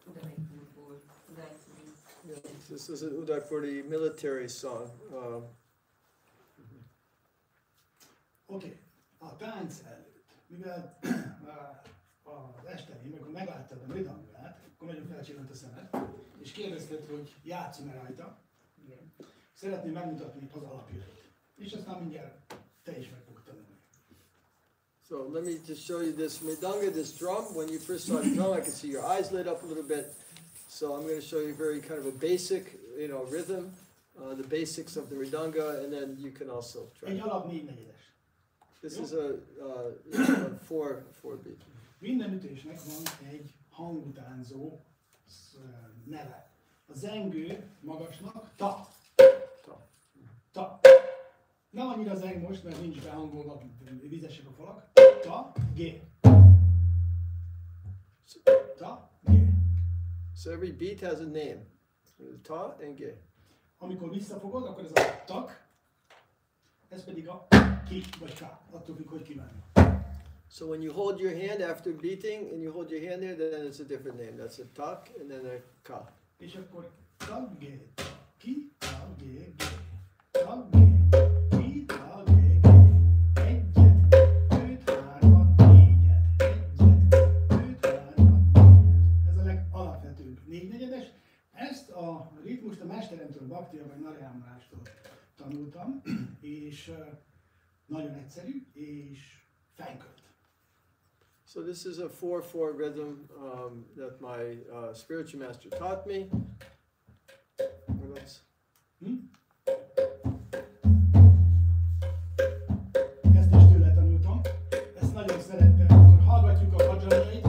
Udaipurból. Yeah, this is an Udaipuri military song. Oké, a tánc előtt, mivel az este elején, amikor megálltad a ridangát, akkor nagyon felcsillant a szemed, és kérdezted, hogy játszom-e rajta. Igen. Szeretném megmutatni az alapjait. És aztán mindjárt te is meg fogod tanulni. So let me just show you this mridanga, this drum. When you first saw the drum, I could see your eyes lit up a little bit. So I'm going to show you very kind of a basic, rhythm, the basics of the mridanga, and then you can also try. Egy alap 4/4-es. This is a 4/4 beat. Minden ütésnek van egy hangutánzó neve. A zengő magasnak ta. Ta. Nem annyira zeng most, mert nincs behangolva, vizesek a falak. Ta, G. Ta, G. So every beat has a name. There's ta and ge. Amikor visszafogod, akkor ez a tak, ez pedig a ki vagy ká. Attól függ, hogy kívánjuk. So when you hold your hand after beating and you hold your hand there, then it's a different name. That's a tak and then a ka. És akkor ta, G, ki, ta, G, G. Ta, G, ki, ta, G, G. Egyet, öt, hármat, négyet. Egyet, öt, hármat, négyet. Ez a legalapvetőbb 4/4-es. Ezt a ritmust a mesteremtől, Bhakti vagy Narayamástól tanultam, és nagyon egyszerű, és fenkölt. So this is a 4/4 rhythm that my spiritual master taught me. Ezt is tőle tanultam. Ezt nagyon szerettem. Akkor hallgatjuk a bhajanjait.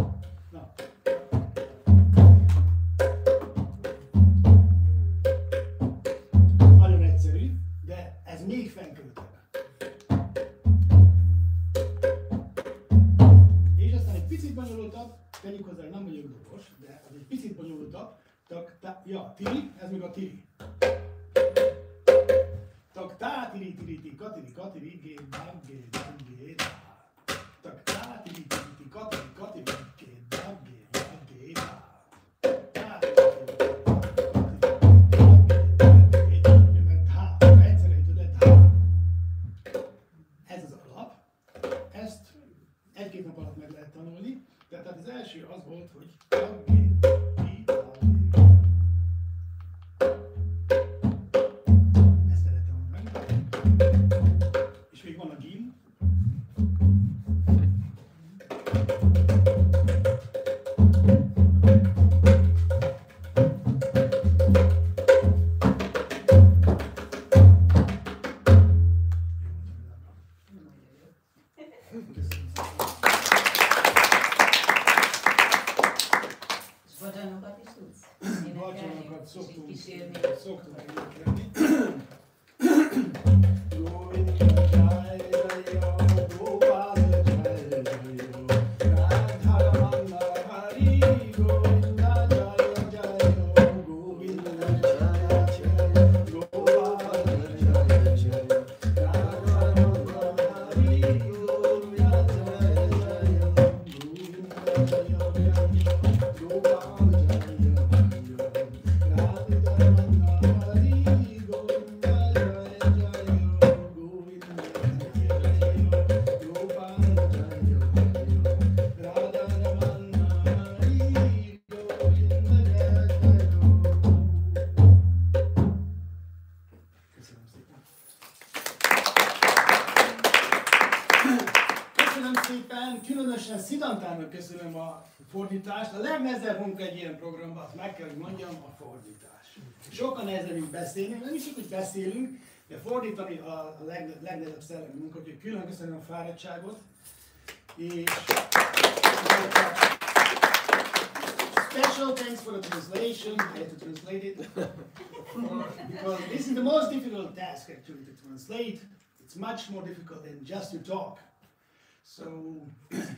Na. Nagyon egyszerű, de ez még fenköltebb. És aztán egy picit bonyolultabb, tegyük hozzá, hogy nem vagyok dobos, de az egy picit bonyolultabb. Ja, tiri, ez még a tiri. Tak tá tiri tiri ti katiri katiri gé dab gé dab gé dab. Tak tá tiri tiri ti katiri katiri gé dab gé dab gé dab. Tá tiri tiri ti katiri katiri gé dab gé dab gé dab. Mert egyszerűen tudod, ez az alap. Ezt egy-két nap alatt meg lehet tanulni. Tehát az első az volt, hogy dab gé ti dab gé. És még van a gim. És vadzsanokat is tudsz? Vadzsanokat szoktunk kísérni. énekelni. Köszönöm a fordítást. A legnehezebb munka egy ilyen programban, azt meg kell, hogy mondjam, a fordítás. Sokkal nehezebb, mint beszélni, nem is csak, hogy beszélünk, de fordítani a legnehezebb szellemi munka, úgyhogy külön köszönöm a fáradtságot. És special thanks for the translation. I had to translate it. Because this is the most difficult task actually to translate. It's much more difficult than just to talk. So,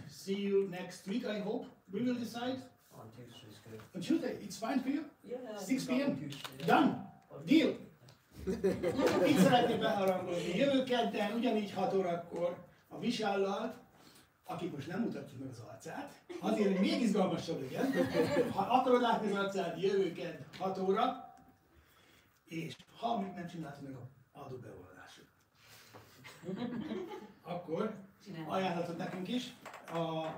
see you next week, I hope. We will decide. On Tuesday is good. On Tuesday, it's fine for you? Yeah. 6 p.m.? Tuesday. Done! Deal! Így szeretném beharangolni. Jövő kedden, ugyanígy 6 órakor a Visállal, akik most nem mutatjuk meg az arcát, azért, hogy még izgalmasabb legyen. Ha akarod látni az arcát, jövő kedd 6 óra, és ha még nem csináltad meg a adóbevallásot, akkor ajánlatod nekünk is,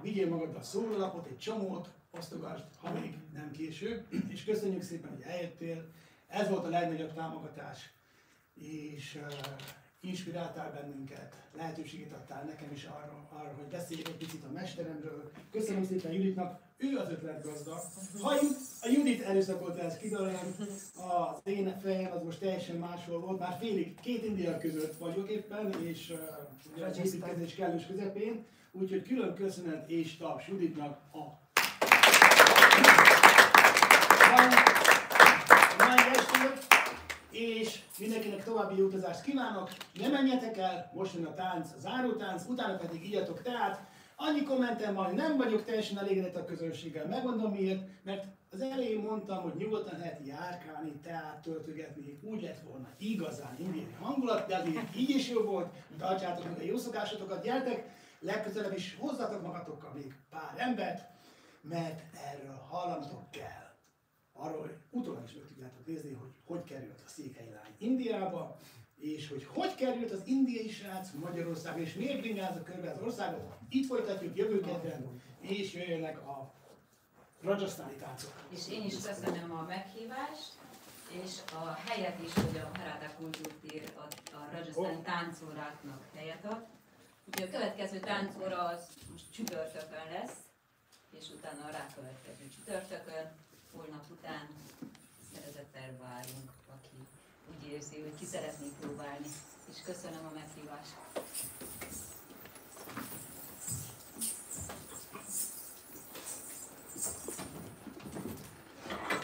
vigyél magaddal a szórólapot, egy csomót, osztogasd, ha még nem késő, és köszönjük szépen, hogy eljöttél. Ez volt a legnagyobb támogatás, és inspiráltál bennünket, lehetőséget adtál nekem is arra, hogy beszéljek egy picit a mesteremről. Köszönöm szépen Juditnak, ő az ötletgazda. Ha a Judit erőszakolta ezt ki belőlem, az én fejem az most teljesen máshol volt, már félig két indiai között vagyok éppen, és ugye az építkezés kellős közepén, úgyhogy külön köszönet és taps Juditnak a és mindenkinek további jó utazást kívánok, ne menjetek el, most jön a tánc, a zárótánc, utána pedig igyatok teát. Annyi kommentem van, hogy nem vagyok teljesen elégedett a közönséggel, megmondom miért, mert az elején mondtam, hogy nyugodtan lehet járkálni, teát töltögetni, úgy lett volna igazán indiai hangulat, de azért így is jó volt, tartsátok meg a jó szokásotokat, gyertek, legközelebb is hozzatok magatokkal még pár embert, mert erről hallanatok kell. Arról utólag is meg tudjátok nézni, hogy hogy került a székely lány Indiába, és hogy került az indiai srác Magyarországon, és miért bringázza körbe az országot. Itt folytatjuk jövő kedden, és jöjjenek a rádzssztáni táncok. És én is köszönöm a meghívást, és a helyet is, hogy a Bharatából kultúrtér a rádzssztáni táncóráknak helyet ad. Úgyhogy a következő táncóra az most csütörtökön lesz, és utána a rákövetkező csütörtökön. Holnap után szeretettel várunk, aki úgy érzi, hogy ki szeretné próbálni. És köszönöm a meghívást.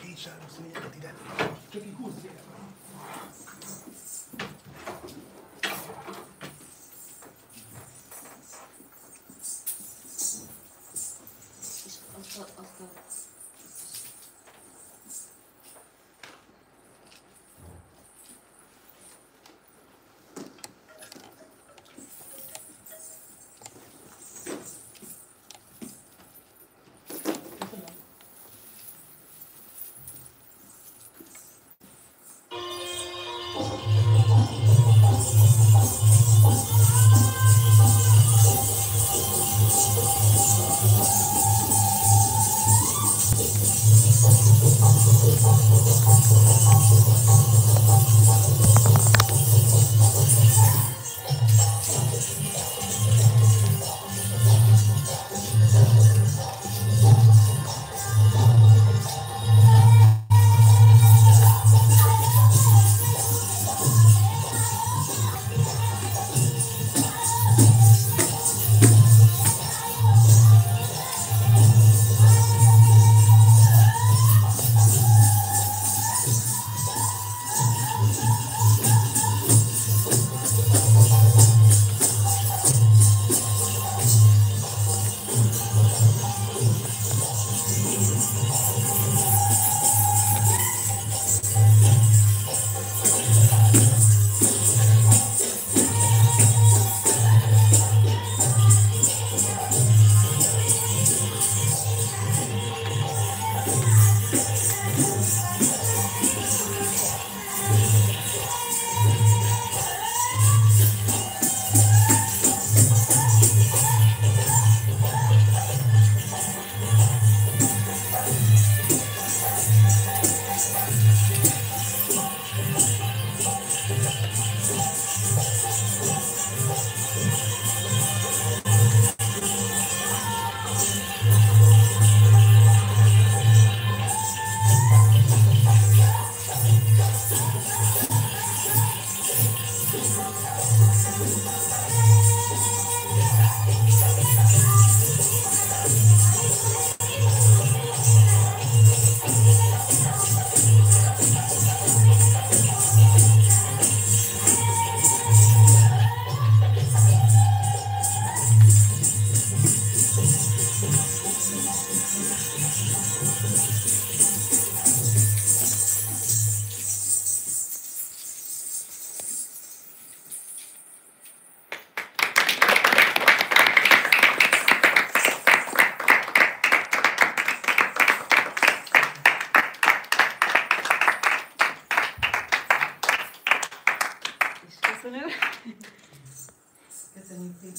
Két sárga színeket ide. Csak így húzz